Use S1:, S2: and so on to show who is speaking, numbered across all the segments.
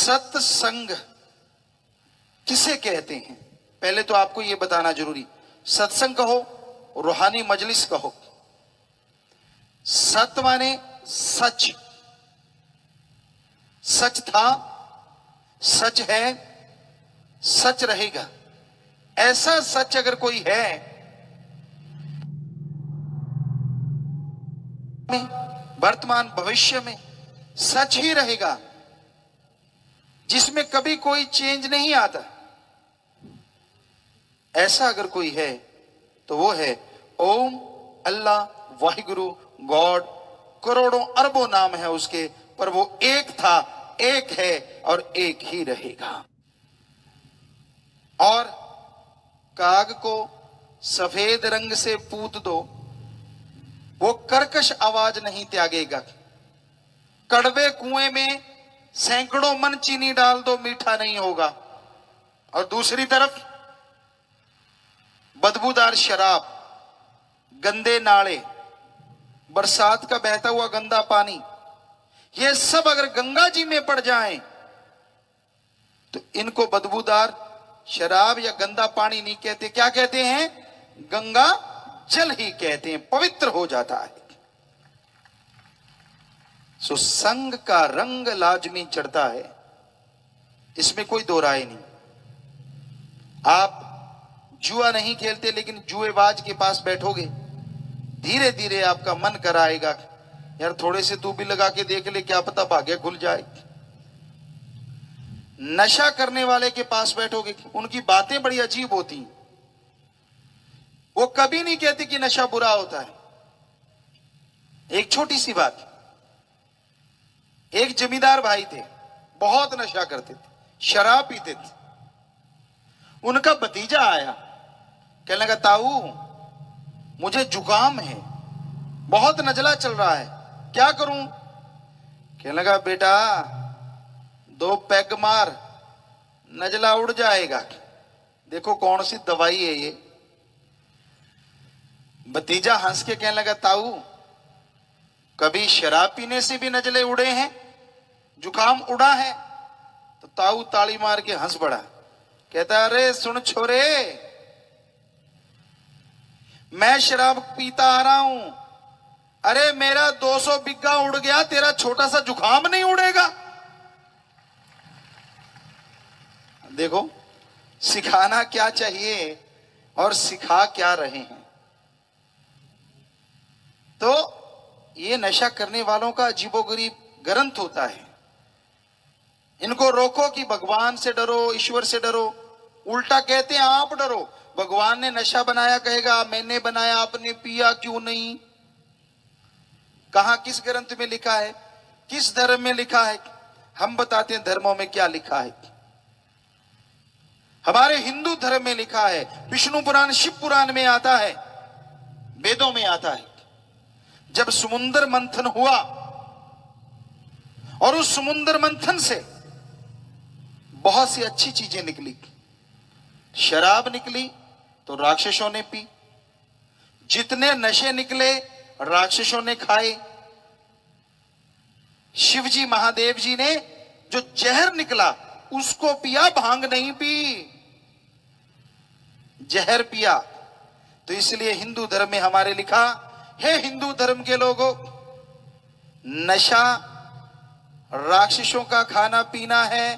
S1: सत्संग किसे कहते हैं? पहले तो आपको यह बताना जरूरी। सत्संग कहो, रूहानी मजलिस कहो। सत माने सच, सच था, सच है, सच रहेगा। ऐसा सच अगर कोई है वर्तमान भविष्य में सच ही रहेगा, जिसमें कभी कोई चेंज नहीं आता, ऐसा अगर कोई है तो वो है ओम, अल्लाह, वाहिगुरु, गॉड। करोड़ों अरबों नाम है उसके, पर वो एक था, एक है और एक ही रहेगा। और काग को सफेद रंग से पूत दो, वो कर्कश आवाज नहीं त्यागेगा। कड़वे कुएं में सैकड़ों मन चीनी डाल दो, मीठा नहीं होगा। और दूसरी तरफ बदबूदार शराब, गंदे नाले, बरसात का बहता हुआ गंदा पानी, ये सब अगर गंगा जी में पड़ जाएं तो इनको बदबूदार शराब या गंदा पानी नहीं कहते, क्या कहते हैं? गंगा जल ही कहते हैं, पवित्र हो जाता है। सो संग का रंग लाजमी चढ़ता है, इसमें कोई दो राय नहीं। आप जुआ नहीं खेलते, लेकिन जुएबाज के पास बैठोगे, धीरे धीरे आपका मन कराएगा यार थोड़े से तू भी लगा के देख ले, क्या पता भाग्य खुल जाए। नशा करने वाले के पास बैठोगे, उनकी बातें बड़ी अजीब होती हैं। वो कभी नहीं कहते कि नशा बुरा होता है। एक छोटी सी बात, एक जमींदार भाई थे, बहुत नशा करते थे, शराब पीते थे। उनका भतीजा आया, कहने लगा ताऊ मुझे जुकाम है, बहुत नजला चल रहा है, क्या करूं? कहने लगा बेटा 2 पैग मार, नजला उड़ जाएगा। देखो कौन सी दवाई है ये। भतीजा हंस के कहने लगा ताऊ कभी शराब पीने से भी नजले उड़े हैं, जुकाम उड़ा है? तो ताऊ ताली मार के हंस पड़ा, कहता अरे सुन छोरे, मैं शराब पीता आ रहा हूं, अरे मेरा 200 बिग्गा उड़ गया, तेरा छोटा सा जुकाम नहीं उड़ेगा? देखो सिखाना क्या चाहिए और सिखा क्या रहे हैं। तो ये नशा करने वालों का अजीबोगरीब ग्रंथ होता है। इनको रोको कि भगवान से डरो, ईश्वर से डरो। उल्टा कहते हैं आप डरो, भगवान ने नशा बनाया, कहेगा मैंने बनाया, आपने पिया क्यों नहीं? कहां किस ग्रंथ में लिखा है, किस धर्म में लिखा है? हम बताते हैं धर्मों में क्या लिखा है। हमारे हिंदू धर्म में लिखा है, विष्णु पुराण, शिव पुराण में आता है, वेदों में आता है। जब समुद्र मंथन हुआ और उस समुद्र मंथन से बहुत सी अच्छी चीजें निकली, शराब निकली तो राक्षसों ने पी, जितने नशे निकले राक्षसों ने खाए। शिवजी महादेव जी ने जो जहर निकला उसको पिया, भांग नहीं पी, जहर पिया। तो इसलिए हिंदू धर्म में हमारे लिखा है, हिंदू धर्म के लोगों, नशा राक्षसों का खाना पीना है,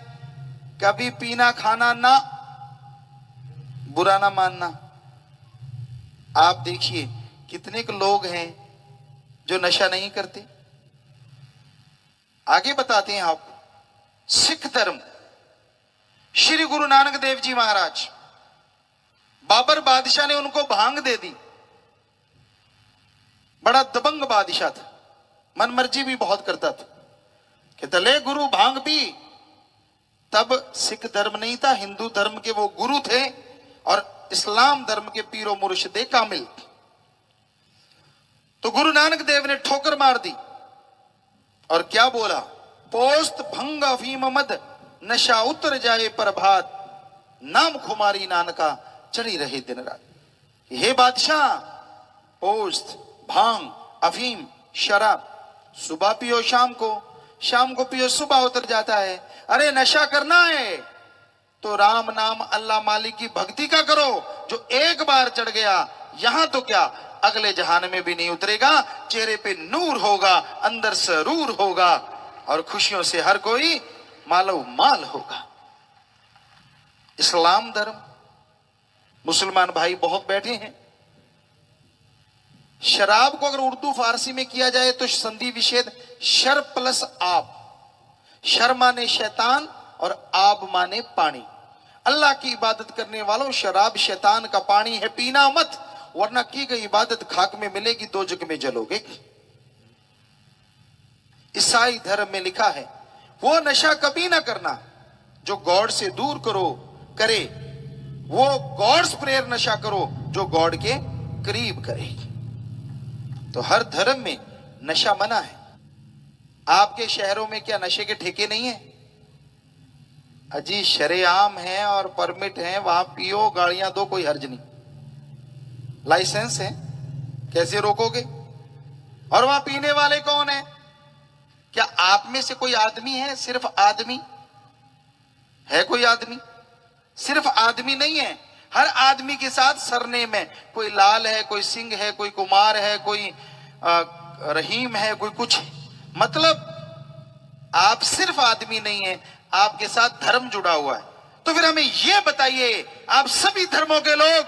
S1: कभी पीना खाना ना, बुरा ना मानना। आप देखिए कितने के लोग हैं जो नशा नहीं करते। आगे बताते हैं आपको, सिख धर्म, श्री गुरु नानक देव जी महाराज, बाबर बादशाह ने उनको भांग दे दी। बड़ा दबंग बादशाह था, मन मर्जी भी बहुत करता था। कहता ले गुरु भांग पी। तब सिख धर्म नहीं था, हिंदू धर्म के वो गुरु थे और इस्लाम धर्म के पीरो मुर्शिदे कामिल। तो गुरु नानक देव ने ठोकर मार दी और क्या बोला, पोस्त भंग अफीम मद, नशा उतर जाए प्रभात, नाम खुमारी नानका चढ़ी रहे दिन रात। हे बादशाह, पोस्त, भांग, अफीम, शराब सुबह पियो शाम को पियो सुबह उतर जाता है, अरे नशा करना है तो राम नाम अल्लाह मालिक की भक्ति का करो, जो एक बार चढ़ गया यहां तो क्या अगले जहान में भी नहीं उतरेगा। चेहरे पे नूर होगा, अंदर सरूर होगा और खुशियों से हर कोई मालो माल होगा। इस्लाम धर्म, मुसलमान भाई बहुत बैठे हैं। शराब को अगर उर्दू फारसी में किया जाए तो संधि विच्छेद शर प्लस आब। शर माने शैतान और आब माने पानी। अल्लाह की इबादत करने वालों, शराब शैतान का पानी है, पीना मत, वरना की गई इबादत खाक में मिलेगी, दो जग में जलोगे। ईसाई धर्म में लिखा है वो नशा कभी ना करना जो गॉड से दूर करे, वो गॉड्स प्रेयर नशा करो जो गॉड के करीब करे। तो हर धर्म में नशा मना है। आपके शहरों में क्या नशे के ठेके नहीं है? अजी शरेआम है और परमिट है, वहां पियो, गाड़ियां दो, कोई हर्ज नहीं, लाइसेंस है, कैसे रोकोगे? और वहां पीने वाले कौन है? क्या आप में से कोई आदमी है? सिर्फ आदमी है? कोई आदमी? सिर्फ आदमी नहीं है, हर आदमी के साथ सरनेम है। कोई लाल है, कोई सिंह है, कोई कुमार है, कोई रहीम है, कोई कुछ। मतलब आप सिर्फ आदमी नहीं है, आपके साथ धर्म जुड़ा हुआ है। तो फिर हमें यह बताइए, आप सभी धर्मों के लोग,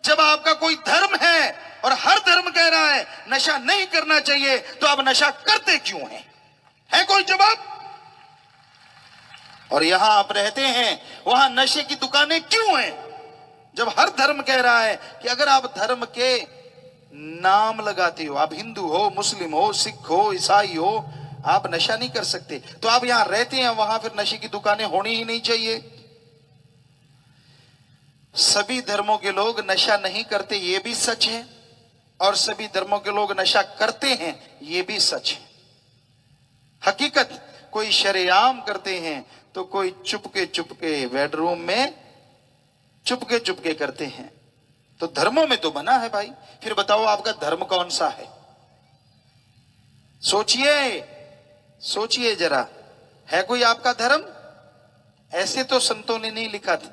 S1: जब आपका कोई धर्म है और हर धर्म कह रहा है नशा नहीं करना चाहिए, तो आप नशा करते क्यों हैं? है कोई जवाब? और यहां आप रहते हैं, वहां नशे की दुकानें क्यों हैं? जब हर धर्म कह रहा है कि अगर आप धर्म के नाम लगाते हो, आप हिंदू हो, मुस्लिम हो, सिख हो, ईसाई हो, आप नशा नहीं कर सकते, तो आप यहां रहते हैं, वहां फिर नशे की दुकानें होनी ही नहीं चाहिए। सभी धर्मों के लोग नशा नहीं करते, यह भी सच है, और सभी धर्मों के लोग नशा करते हैं, यह भी सच है। हकीकत, कोई शरेआम करते हैं तो कोई चुपके बेडरूम में चुपके करते हैं। तो धर्मों में तो बना है भाई। फिर बताओ आपका धर्म कौन सा है? सोचिए जरा, है कोई आपका धर्म? ऐसे तो संतों ने नहीं लिखा था।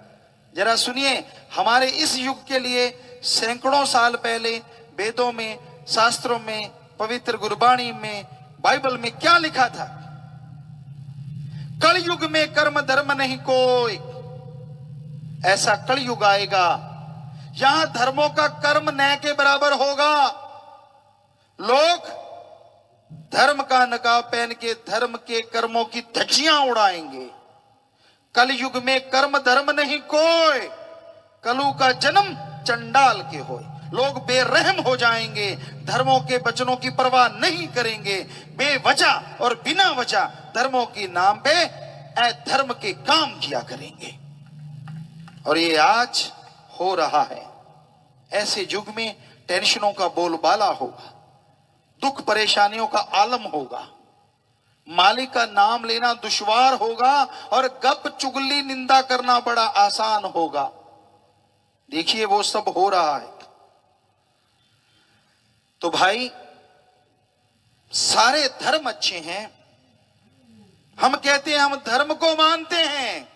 S1: जरा सुनिए, हमारे इस युग के लिए सैकड़ों साल पहले वेदों में, शास्त्रों में, पवित्र गुरबाणी में, बाइबल में क्या लिखा था? कलयुग में कर्म धर्म नहीं कोई। ऐसा कलयुग आएगा यहां धर्मों का कर्म न के बराबर होगा। लोग धर्म का नकाब पहन के धर्म के कर्मों की धज्जियां उड़ाएंगे। कलयुग में कर्म धर्म नहीं कोई, कलु का जन्म चंडाल के होए। लोग बेरहम हो जाएंगे, धर्मों के वचनों की परवाह नहीं करेंगे, बेवजह और बिना वजह धर्मों के नाम पे अधर्म के काम किया करेंगे। और ये आज हो रहा है। ऐसे युग में टेंशनों का बोलबाला होगा, दुख परेशानियों का आलम होगा, मालिक का नाम लेना दुश्वार होगा और गप चुगली निंदा करना बड़ा आसान होगा। देखिए वो सब हो रहा है। तो भाई सारे धर्म अच्छे हैं। हम कहते हैं हम धर्म को मानते हैं,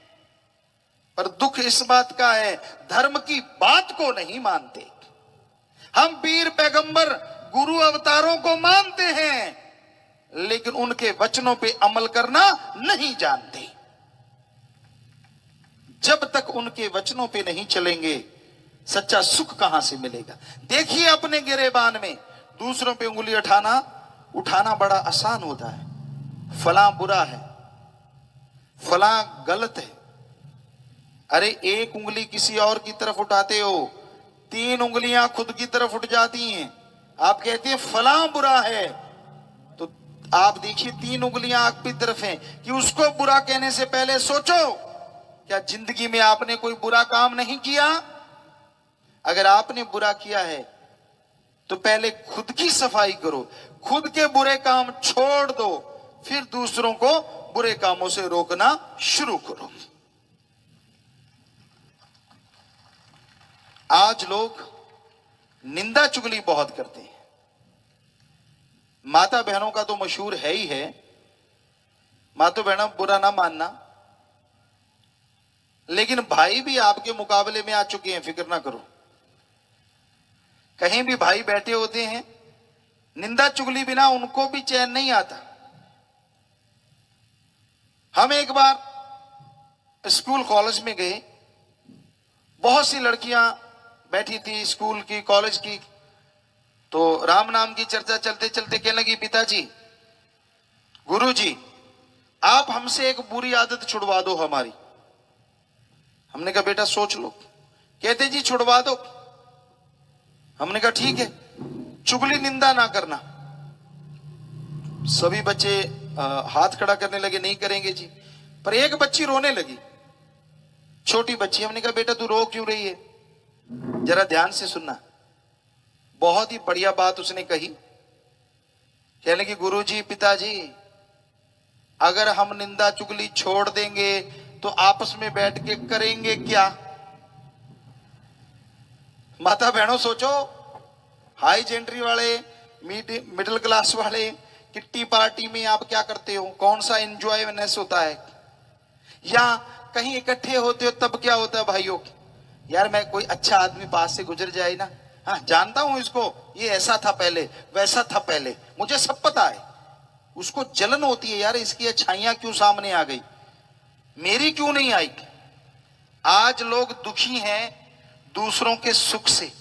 S1: पर दुख इस बात का है धर्म की बात को नहीं मानते। हम पीर पैगंबर गुरु अवतारों को मानते हैं, लेकिन उनके वचनों पे अमल करना नहीं जानते। जब तक उनके वचनों पे नहीं चलेंगे, सच्चा सुख कहां से मिलेगा? देखिए अपने गिरेबान में दूसरों पे उंगली उठाना बड़ा आसान होता है। फलां बुरा है, फलां गलत है। अरे एक उंगली किसी और की तरफ उठाते हो, 3 उंगलियां खुद की तरफ उठ जाती हैं। आप कहते हैं फलां बुरा है, तो आप देखिए 3 उंगलियां आपकी तरफ हैं कि उसको बुरा कहने से पहले सोचो, क्या जिंदगी में आपने कोई बुरा काम नहीं किया? अगर आपने बुरा किया है तो पहले खुद की सफाई करो, खुद के बुरे काम छोड़ दो, फिर दूसरों को बुरे कामों से रोकना शुरू करो। आज लोग निंदा चुगली बहुत करते हैं। माता बहनों का तो मशहूर है ही है। माँ तो बहना बुरा ना मानना, लेकिन भाई भी आपके मुकाबले में आ चुके हैं, फिक्र ना करो। कहीं भी भाई बैठे होते हैं, निंदा चुगली बिना उनको भी चैन नहीं आता। हम एक बार स्कूल कॉलेज में गए, बहुत सी लड़कियां बैठी थी स्कूल की कॉलेज की, तो राम नाम की चर्चा चलते चलते कहने लगी, पिताजी गुरुजी आप हमसे एक बुरी आदत छुड़वा दो हमारी। हमने कहा बेटा सोच लो। कहते जी छुड़वा दो। हमने कहा ठीक है, चुगली निंदा ना करना। सभी बच्चे हाथ खड़ा करने लगे, नहीं करेंगे जी। पर एक बच्ची रोने लगी, छोटी बच्ची। हमने कहा बेटा तू रो क्यों रही है, जरा ध्यान से सुनना। बहुत ही बढ़िया बात उसने कही। कहने लगी गुरुजी पिताजी अगर हम निंदा चुगली छोड़ देंगे तो आपस में बैठ के करेंगे क्या। माता बहनों सोचो, हाई जेंट्री वाले, मिडिल क्लास वाले, किट्टी पार्टी में आप क्या करते हो, कौन सा एंजॉयनेस होता है। या कहीं इकट्ठे होते हो तब क्या होता है भाइयों, यार मैं कोई अच्छा आदमी पास से गुजर जाए ना, हाँ जानता हूं इसको, ये ऐसा था पहले, वैसा था पहले, मुझे सब पता है। उसको जलन होती है, यार इसकी अच्छाइयां क्यों सामने आ गई, मेरी क्यों नहीं आई। आज लोग दुखी हैं दूसरों के सुख से,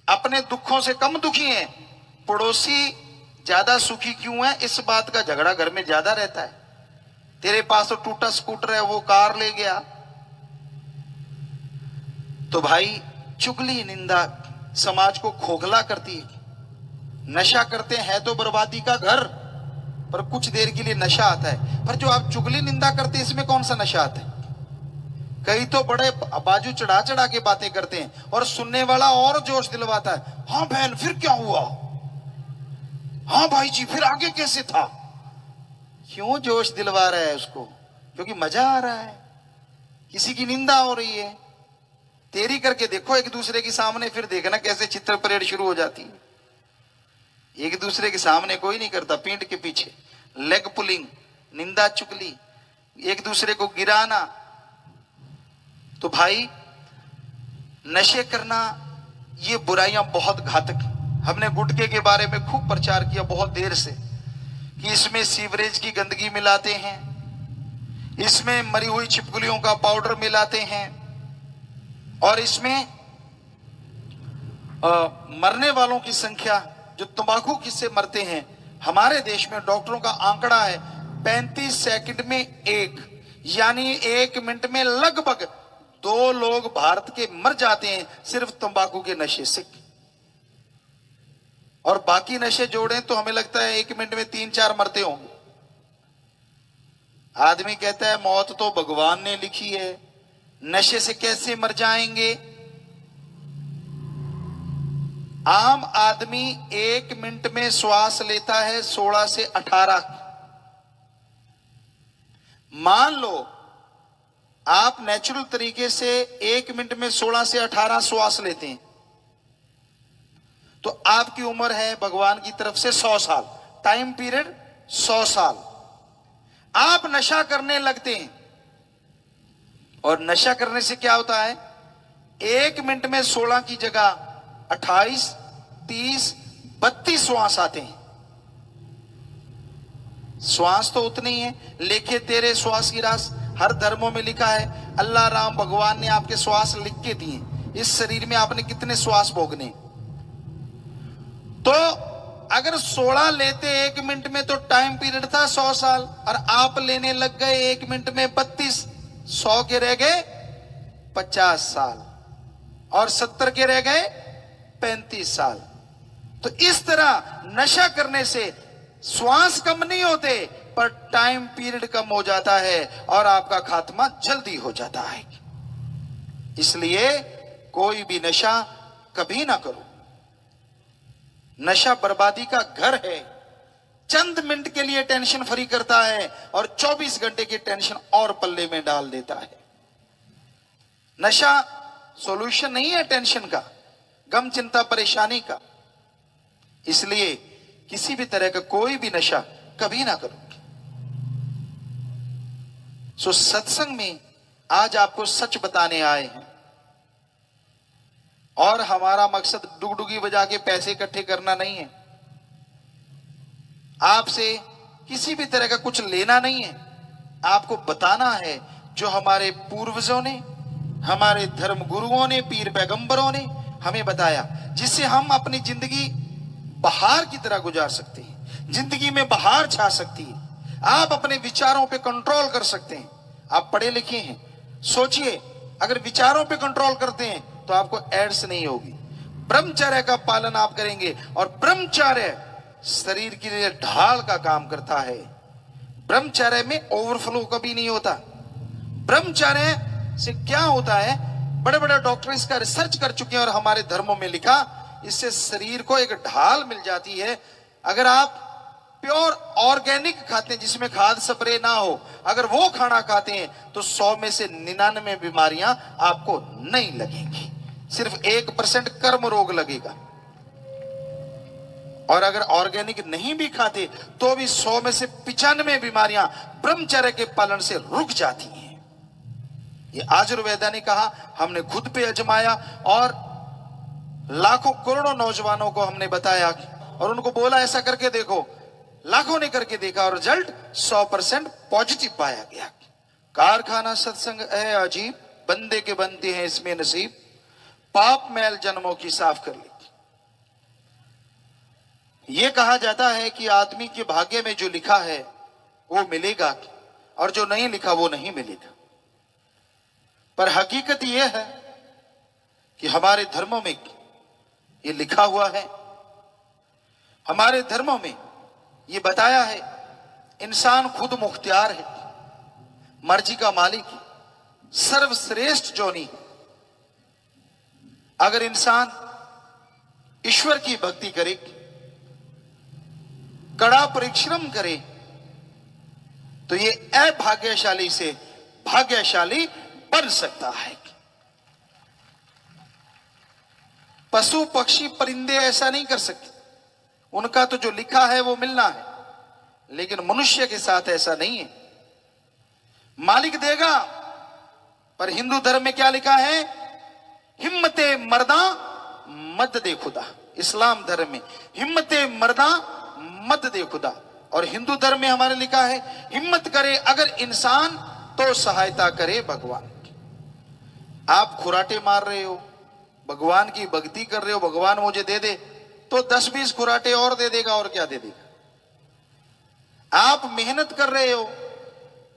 S1: अपने दुखों से कम दुखी हैं। पड़ोसी ज्यादा सुखी क्यों है, इस बात का झगड़ा घर में ज्यादा रहता है। तेरे पास तो टूटा स्कूटर है, वो कार ले गया। तो भाई चुगली निंदा समाज को खोखला करती है। नशा करते हैं तो बर्बादी का घर, पर कुछ देर के लिए नशा आता है। पर जो आप चुगली निंदा करते हैं इसमें कौन सा नशा आता है। कई तो बड़े बाजू चढ़ा चढ़ा के बातें करते हैं और सुनने वाला और जोश दिलवाता है, हाँ बहन फिर क्या हुआ, हाँ भाई जी फिर आगे कैसे था। क्यों जोश दिलवा रहा है उसको, क्योंकि मजा आ रहा है, किसी की निंदा हो रही है। तेरी करके देखो एक दूसरे के सामने, फिर देखना कैसे चित्र परेड शुरू हो जाती है। एक दूसरे के सामने कोई नहीं करता, पीठ के पीछे लेग पुलिंग, निंदा चुगली, एक दूसरे को गिराना। तो भाई नशे करना ये बुराइयां बहुत घातक। हमने गुटखे के बारे में खूब प्रचार किया बहुत देर से कि इसमें सीवरेज की गंदगी मिलाते हैं, इसमें मरी हुई छिपकलियों का पाउडर मिलाते हैं, और इसमें मरने वालों की संख्या जो तंबाकू किससे मरते हैं, हमारे देश में डॉक्टरों का आंकड़ा है 35 सेकंड में एक, यानी 1 मिनट में लगभग 2 लोग भारत के मर जाते हैं सिर्फ तंबाकू के नशे से। और बाकी नशे जोड़ें तो हमें लगता है 1 मिनट में 3-4 मरते होंगे। आदमी कहता है मौत तो भगवान ने लिखी है, नशे से कैसे मर जाएंगे। आम आदमी 1 मिनट में श्वास लेता है 16 से 18। मान लो आप नेचुरल तरीके से 1 मिनट में 16 से 18 श्वास लेते हैं, तो आपकी उम्र है भगवान की तरफ से 100 साल, टाइम पीरियड 100 साल। आप नशा करने लगते हैं, और नशा करने से क्या होता है, 1 मिनट में 16 की जगह 28, 30, 32 श्वास आते हैं। श्वास तो उतने ही है, लेखे तेरे श्वास की रास, हर धर्मों में लिखा है। अल्लाह राम भगवान ने आपके श्वास लिख के दिए, इस शरीर में आपने कितने श्वास भोगने। तो अगर 16 लेते 1 मिनट में तो टाइम पीरियड था 100 साल, और आप लेने लग गए 1 मिनट में 32, 100 के रह गए 50 साल, और 70 के रह गए 35 साल। तो इस तरह नशा करने से श्वास कम नहीं होते, पर टाइम पीरियड कम हो जाता है और आपका खात्मा जल्दी हो जाता है। इसलिए कोई भी नशा कभी ना करो। नशा बर्बादी का घर है, चंद मिनट के लिए टेंशन फ्री करता है और 24 घंटे की टेंशन और पल्ले में डाल देता है। नशा सॉल्यूशन नहीं है टेंशन का, गम चिंता परेशानी का। इसलिए किसी भी तरह का कोई भी नशा कभी ना करो। सो सत्संग में आज आपको सच बताने आए हैं और हमारा मकसद डुगडुगी बजा के पैसे इकट्ठे करना नहीं है, आपसे किसी भी तरह का कुछ लेना नहीं है। आपको बताना है जो हमारे पूर्वजों ने, हमारे धर्म गुरुओं ने, पीर पैगंबरों ने हमें बताया, जिससे हम अपनी जिंदगी बहार की तरह गुजार सकते हैं, जिंदगी में बहार छा सकती है। आप अपने विचारों पे कंट्रोल कर सकते हैं। आप पढ़े लिखे हैं, सोचिए अगर विचारों पे कंट्रोल करते हैं तो आपको एड्स नहीं होगी। ब्रह्मचर्य का पालन आप करेंगे और ब्रह्मचर्य शरीर के लिए ढाल का काम करता है। ब्रह्मचर्य में ओवरफ्लो कभी नहीं होता। ब्रह्मचर्य से क्या होता है, बड़े बड़े डॉक्टर इसका रिसर्च कर चुके हैं और हमारे धर्मों में लिखा, इससे शरीर को एक ढाल मिल जाती है। अगर आप प्योर ऑर्गेनिक खाते हैं जिसमें खाद स्प्रे ना हो, अगर वो खाना खाते हैं तो 100 में से 99 बीमारियां आपको नहीं लगेंगी, सिर्फ 1% कर्म रोग लगेगा। और अगर ऑर्गेनिक नहीं भी खाते तो भी 100 में से 95 बीमारियां ब्रह्मचर्य के पालन से रुक जाती हैं। ये आयुर्वेदा ने कहा, हमने खुद पे अजमाया और लाखों करोड़ों नौजवानों को हमने बताया और उनको बोला ऐसा करके देखो। लाखों ने करके देखा और रिजल्ट 100% पॉजिटिव पाया गया। कारखाना सत्संग है अजीब, बंदे के बनते हैं इसमें नसीब, पाप मैल जन्मों की साफ कर ली। यह कहा जाता है कि आदमी के भाग्य में जो लिखा है वो मिलेगा और जो नहीं लिखा वो नहीं मिलेगा। पर हकीकत यह है कि हमारे धर्मों में ये लिखा हुआ है, हमारे धर्मों में ये बताया है, इंसान खुद मुख्तियार है, मर्जी का मालिक है, सर्वश्रेष्ठ जोनी है। अगर इंसान ईश्वर की भक्ति करे, कड़ा परिश्रम करे, तो ये अभाग्यशाली से भाग्यशाली बन सकता है। पशु पक्षी परिंदे ऐसा नहीं कर सकते, उनका तो जो लिखा है वो मिलना है, लेकिन मनुष्य के साथ ऐसा नहीं है। मालिक देगा, पर हिंदू धर्म में क्या लिखा है, हिम्मते मर्दा मद दे खुदा। इस्लाम धर्म में हिम्मते मर्दा मद दे खुदा, और हिंदू धर्म में हमारे लिखा है हिम्मत करे अगर इंसान तो सहायता करे भगवान। आप खुराटे मार रहे हो, भगवान की भक्ति कर रहे हो, भगवान मुझे दे दे, तो 10-20 खुराटे और दे देगा, और क्या दे देगा। आप मेहनत कर रहे हो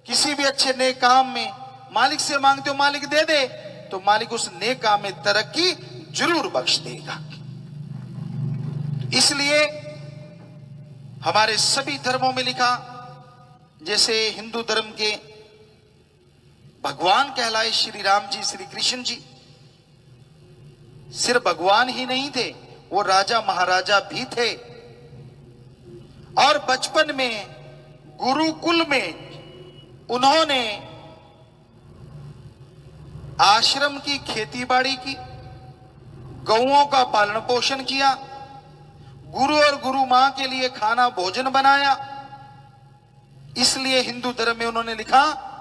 S1: किसी भी अच्छे नेक काम में, मालिक से मांगते हो मालिक दे दे, तो मालिक उस नेक काम में तरक्की जरूर बख्श देगा। इसलिए हमारे सभी धर्मों में लिखा, जैसे हिंदू धर्म के भगवान कहलाए श्री राम जी, श्री कृष्ण जी, सिर्फ भगवान ही नहीं थे, वो राजा महाराजा भी थे। और बचपन में गुरुकुल में उन्होंने आश्रम की खेतीबाड़ी की, गौओं का पालन पोषण किया, गुरु और गुरु मां के लिए खाना भोजन बनाया। इसलिए हिंदू धर्म में उन्होंने लिखा,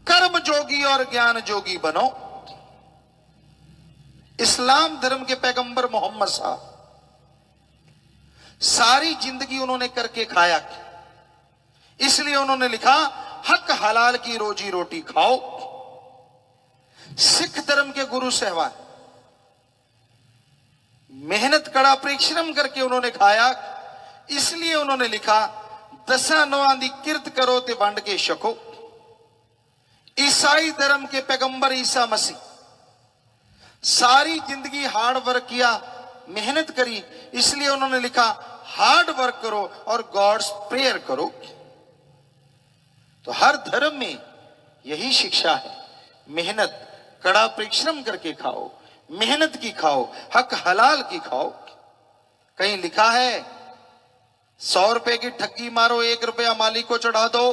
S1: कर्म जोगी और ज्ञान जोगी बनो। इस्लाम धर्म के पैगंबर मोहम्मद साहब सारी जिंदगी उन्होंने करके खाया, इसलिए उन्होंने लिखा, हक हलाल की रोजी रोटी खाओ। सिख धर्म के गुरु साहबान मेहनत कड़ा परिश्रम करके उन्होंने खाया, इसलिए उन्होंने लिखा, दसा नौआं दी किरत करो ते वंड के छको। ईसाई धर्म के पैगंबर ईसा मसीह सारी जिंदगी हार्ड वर्क किया, मेहनत करी, इसलिए उन्होंने लिखा, हार्ड वर्क करो और गॉड्स प्रेयर करो। तो हर धर्म में यही शिक्षा है, मेहनत कड़ा परिश्रम करके खाओ, मेहनत की खाओ, हक हलाल की खाओ। कहीं लिखा है 100 रुपए की ठगी मारो, 1 रुपया मालिक को चढ़ा दो,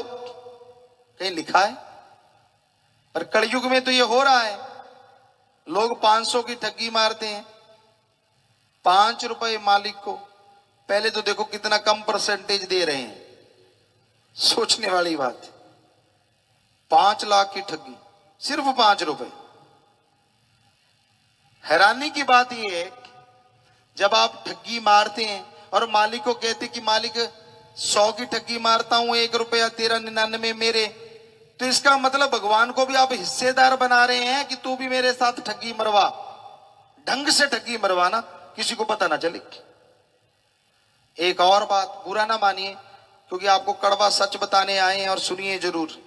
S1: कहीं लिखा है? पर कलयुग में तो ये हो रहा है, लोग 500 की ठगी मारते हैं, 5 रुपए मालिक को। पहले तो देखो कितना कम परसेंटेज दे रहे हैं, सोचने वाली बात है। 5 लाख की ठगी, सिर्फ 5 रुपए। हैरानी की बात यह है, जब आप ठगी मारते हैं और मालिक को कहते कि मालिक 100 की ठगी मारता हूं, 1 रुपया तेरा 99 मेरे, तो इसका मतलब भगवान को भी आप हिस्सेदार बना रहे हैं कि तू भी मेरे साथ ठगी मरवा, ढंग से ठगी मरवाना, किसी को पता ना चले। एक और बात, बुरा ना मानिए, क्योंकि आपको कड़वा सच बताने आए हैं और सुनिए जरूर।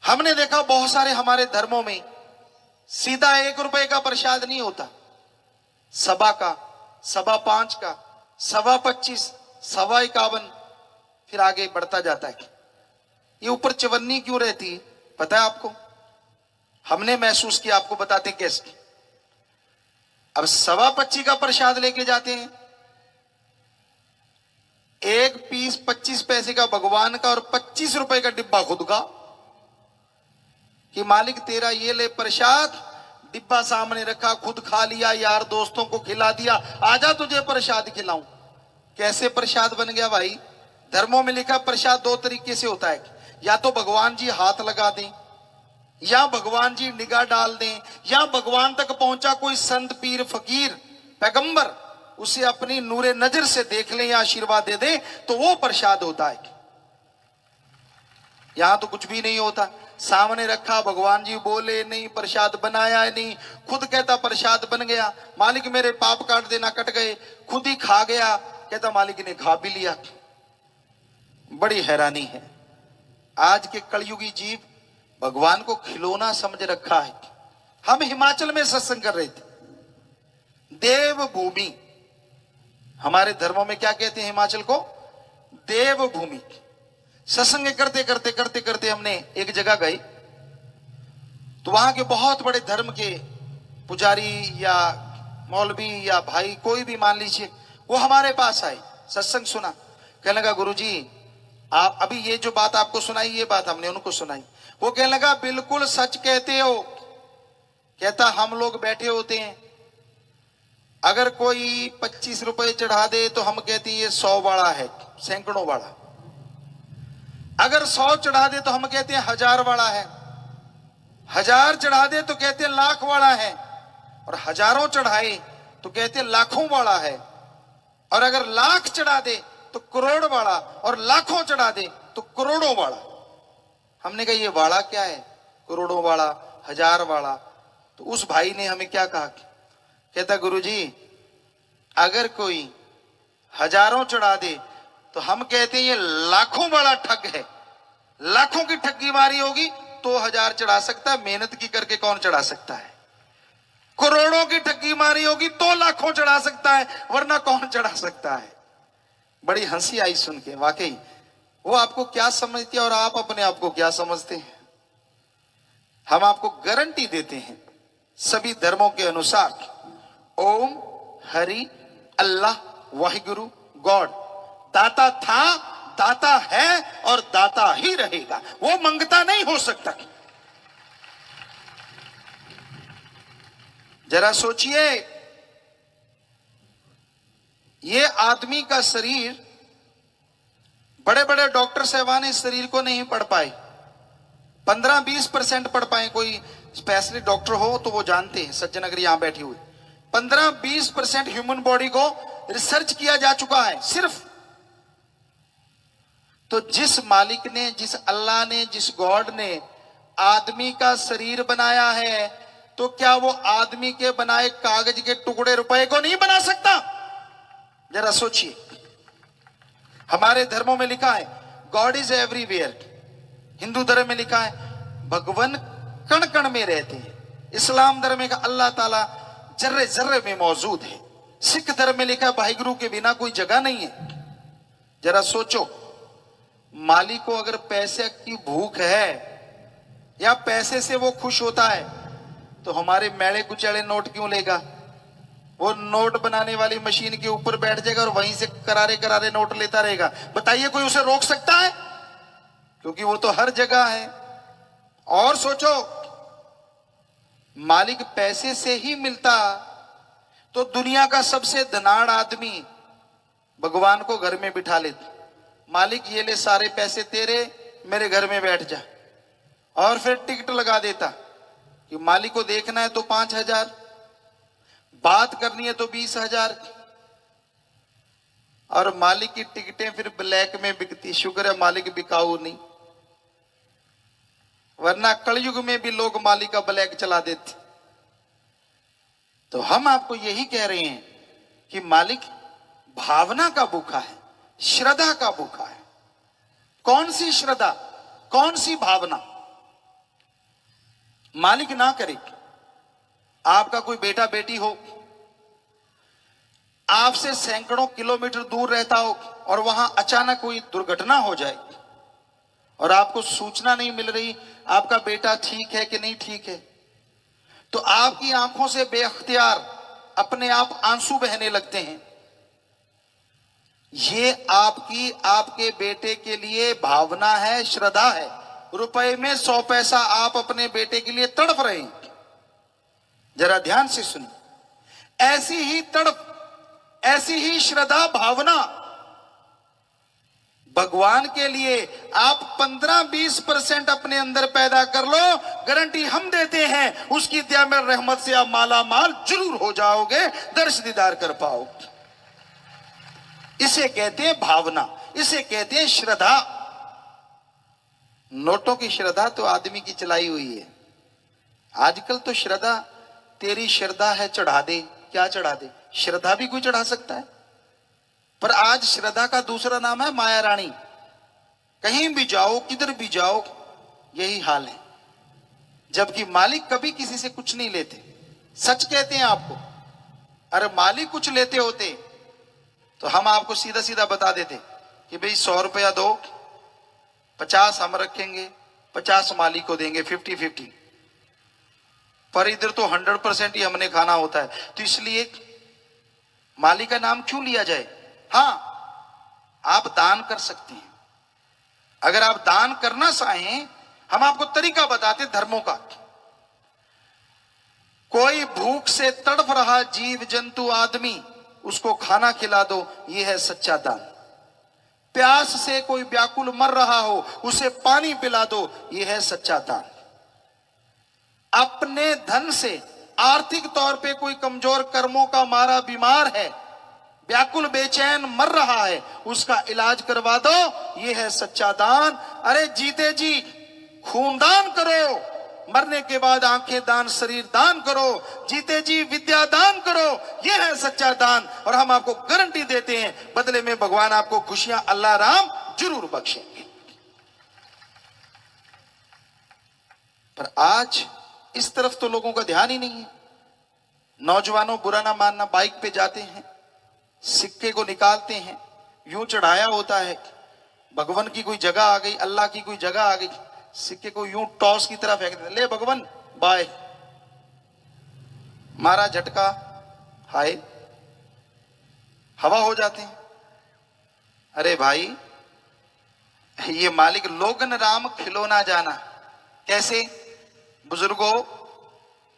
S1: हमने देखा बहुत सारे हमारे धर्मों में सीधा 1 रुपए का प्रसाद नहीं होता, सवा का, सवा 5 का, सवा 25, सवा 51, फिर आगे बढ़ता जाता है। ये ऊपर चवन्नी क्यों रहती है पता है आपको? हमने महसूस किया, आपको बताते कैसे। अब सवा 25 का प्रसाद लेके जाते हैं, एक पीस 25 पैसे का भगवान का और 25 रुपए का डिब्बा खुद का, कि मालिक तेरा ये ले प्रसाद, डिब्बा सामने रखा, खुद खा लिया, यार दोस्तों को खिला दिया, आजा तुझे प्रसाद खिलाऊं। कैसे प्रसाद बन गया भाई? धर्मों में लिखा प्रसाद 2 तरीके से होता है, या तो भगवान जी हाथ लगा दें, या भगवान जी निगाह डाल दें, या भगवान तक पहुंचा कोई संत पीर फकीर पैगंबर उसे अपनी नूरे नजर से देख ले या आशीर्वाद दे दे, तो वो प्रसाद होता है। यहां तो कुछ भी नहीं होता, सामने रखा, भगवान जी बोले नहीं, प्रसाद बनाया नहीं, खुद कहता प्रसाद बन गया, मालिक मेरे पाप काट देना, कट गए, खुद ही खा गया, कहता मालिक ने खा भी लिया। बड़ी हैरानी है, आज के कलयुगी जीव भगवान को खिलौना समझ रखा है। हम हिमाचल में सत्संग कर रहे थे, देवभूमि, हमारे धर्मों में क्या कहते हैं हिमाचल को? देवभूमि। सत्संग करते करते करते करते हमने एक जगह गए, तो वहां के बहुत बड़े धर्म के पुजारी या मौलवी या भाई कोई भी मान लीजिए, वो हमारे पास आए, सत्संग सुना, कहने लगा गुरुजी आप अभी ये जो बात आपको सुनाई, ये बात हमने उनको सुनाई। वो कहने लगा बिल्कुल सच कहते हो। कहता हम लोग बैठे होते हैं, अगर कोई 25 रुपए चढ़ा दे तो हम कहते हैं ये 100 वाला है, सैकड़ों वाला। अगर 100 चढ़ा दे तो हम कहते हैं 1000 वाला है, 1000 चढ़ा दे तो कहते हैं लाख वाला है, और हजारों चढ़ाए तो कहते हैं लाखों वाला है, और अगर लाख चढ़ा दे तो करोड़ वाला, और लाखों चढ़ा दे तो करोड़ों वाला। हमने कहा ये वाला क्या है? करोड़ों वाला, 1000 वाला। तो उस भाई ने हमें क्या कहा, कहता गुरुजी अगर कोई हजारों चढ़ा दे तो हम कहते हैं ये लाखों वाला ठग है, लाखों की ठगी मारी होगी तो 1000 चढ़ा सकता है, मेहनत की करके कौन चढ़ा सकता है? करोड़ों की ठगी मारी होगी तो लाखों चढ़ा सकता है, वरना कौन चढ़ा सकता है? बड़ी हंसी आई सुन के, वाकई वो आपको क्या समझती है और आप अपने आप को क्या समझते हैं। हम आपको गारंटी देते हैं सभी धर्मों के अनुसार, ओम हरि अल्लाह वाहिगुरु गॉड, दाता था, दाता है और दाता ही रहेगा, वो मंगता नहीं हो सकता। जरा सोचिए, ये आदमी का शरीर, बड़े बड़े डॉक्टर साहबान इस शरीर को नहीं पढ़ पाए, 15-20% पढ़ पाए, कोई स्पेशलिस्ट डॉक्टर हो तो वो जानते हैं, सज्जन अगर यहां बैठे हुए, 15-20% ह्यूमन बॉडी को रिसर्च किया जा चुका है सिर्फ। तो जिस मालिक ने, जिस अल्लाह ने, जिस गॉड ने आदमी का शरीर बनाया है, तो क्या वो आदमी के बनाए कागज के टुकड़े रुपए को नहीं बना सकता? जरा सोचिए। हमारे धर्मों में लिखा है गॉड इज एवरीवेयर, हिंदू धर्म में लिखा है भगवान कण कण में रहते हैं, इस्लाम धर्म में अल्लाह ताला जर्रे जर्रे में मौजूद है, सिख धर्म में लिखा है वाहिगुरु के बिना कोई जगह नहीं है। जरा सोचो, मालिक को अगर पैसे की भूख है या पैसे से वो खुश होता है तो हमारे मैले कुचैले नोट क्यों लेगा? वो नोट बनाने वाली मशीन के ऊपर बैठ जाएगा और वहीं से करारे करारे नोट लेता रहेगा। बताइए कोई उसे रोक सकता है? क्योंकि वो तो हर जगह है। और सोचो, मालिक पैसे से ही मिलता तो दुनिया का सबसे धनाढ़ आदमी भगवान को घर में बिठा लेता, मालिक ये ले सारे पैसे तेरे, मेरे घर में बैठ जा, और फिर टिकट लगा देता कि मालिक को देखना है तो 5,000, बात करनी है तो 20,000, और मालिक की टिकटें फिर ब्लैक में बिकती। शुक्र है मालिक बिकाऊ नहीं, वरना कलयुग में भी लोग मालिक का ब्लैक चला देते। तो हम आपको यही कह रहे हैं कि मालिक भावना का भूखा है, श्रद्धा का भूखा है। कौन सी श्रद्धा, कौन सी भावना? मालिक ना करे आपका कोई बेटा बेटी हो, आपसे सैकड़ों किलोमीटर दूर रहता हो और वहां अचानक कोई दुर्घटना हो जाए और आपको सूचना नहीं मिल रही आपका बेटा ठीक है कि नहीं ठीक है, तो आपकी आंखों से बेअख्तियार अपने आप आंसू बहने लगते हैं। ये आपकी, आपके बेटे के लिए भावना है, श्रद्धा है। रुपए में 100 पैसा आप अपने बेटे के लिए तड़प रहे हैं। जरा ध्यान से सुनिए, ऐसी ही तड़प, ऐसी ही श्रद्धा भावना भगवान के लिए आप 15-20% अपने अंदर पैदा कर लो, गारंटी हम देते हैं उसकी दया में रहमत से आप माला माल जरूर हो जाओगे, दर्श दीदार कर पाओगे। इसे कहते हैं भावना, इसे कहते हैं श्रद्धा। नोटों की श्रद्धा तो आदमी की चलाई हुई है। आजकल तो श्रद्धा, तेरी श्रद्धा है चढ़ा दे, क्या चढ़ा दे? श्रद्धा भी कोई चढ़ा सकता है, पर आज श्रद्धा का दूसरा नाम है माया रानी। कहीं भी जाओ, किधर भी जाओ, यही हाल है। जबकि मालिक कभी किसी से कुछ नहीं लेते। सच कहते हैं आपको, अरे मालिक कुछ लेते होते तो हम आपको सीधा सीधा बता देते कि भाई 100 रुपया दो, 50 हम रखेंगे, 50 मालिक को देंगे, 50-50। पर इधर तो 100% ही हमने खाना होता है। तो इसलिए मालिक का नाम क्यों लिया जाए? हाँ, आप दान कर सकते हैं। अगर आप दान करना चाहें, हम आपको तरीका बताते धर्मों का। कोई भूख से तड़प रहा जीव जंतु आदमी, उसको खाना खिला दो, यह है सच्चा दान। प्यास से कोई व्याकुल मर रहा हो, उसे पानी पिला दो, यह है सच्चा दान। अपने धन से आर्थिक तौर पे कोई कमजोर कर्मों का मारा बीमार है, व्याकुल बेचैन मर रहा है, उसका इलाज करवा दो, यह है सच्चा दान। अरे जीते जी खून दान करो, मरने के बाद आंखें दान, शरीर दान करो, जीते जी विद्या दान करो, यह है सच्चा दान। और हम आपको गारंटी देते हैं बदले में भगवान आपको खुशियां अल्लाह राम जरूर बख्शेंगे। पर आज इस तरफ तो लोगों का ध्यान ही नहीं है। नौजवानों, बुरा ना मानना, बाइक पे जाते हैं, सिक्के को निकालते हैं, यूं चढ़ाया होता है, भगवान की कोई जगह आ गई, अल्लाह की कोई जगह आ गई, सिक्के को यूं टॉस की तरह फेंक देते, ले भगवान बाय, मारा झटका, हाय, हवा हो जाते हैं। अरे भाई, ये मालिक लोगन राम खिलौना जाना। कैसे? बुजुर्गों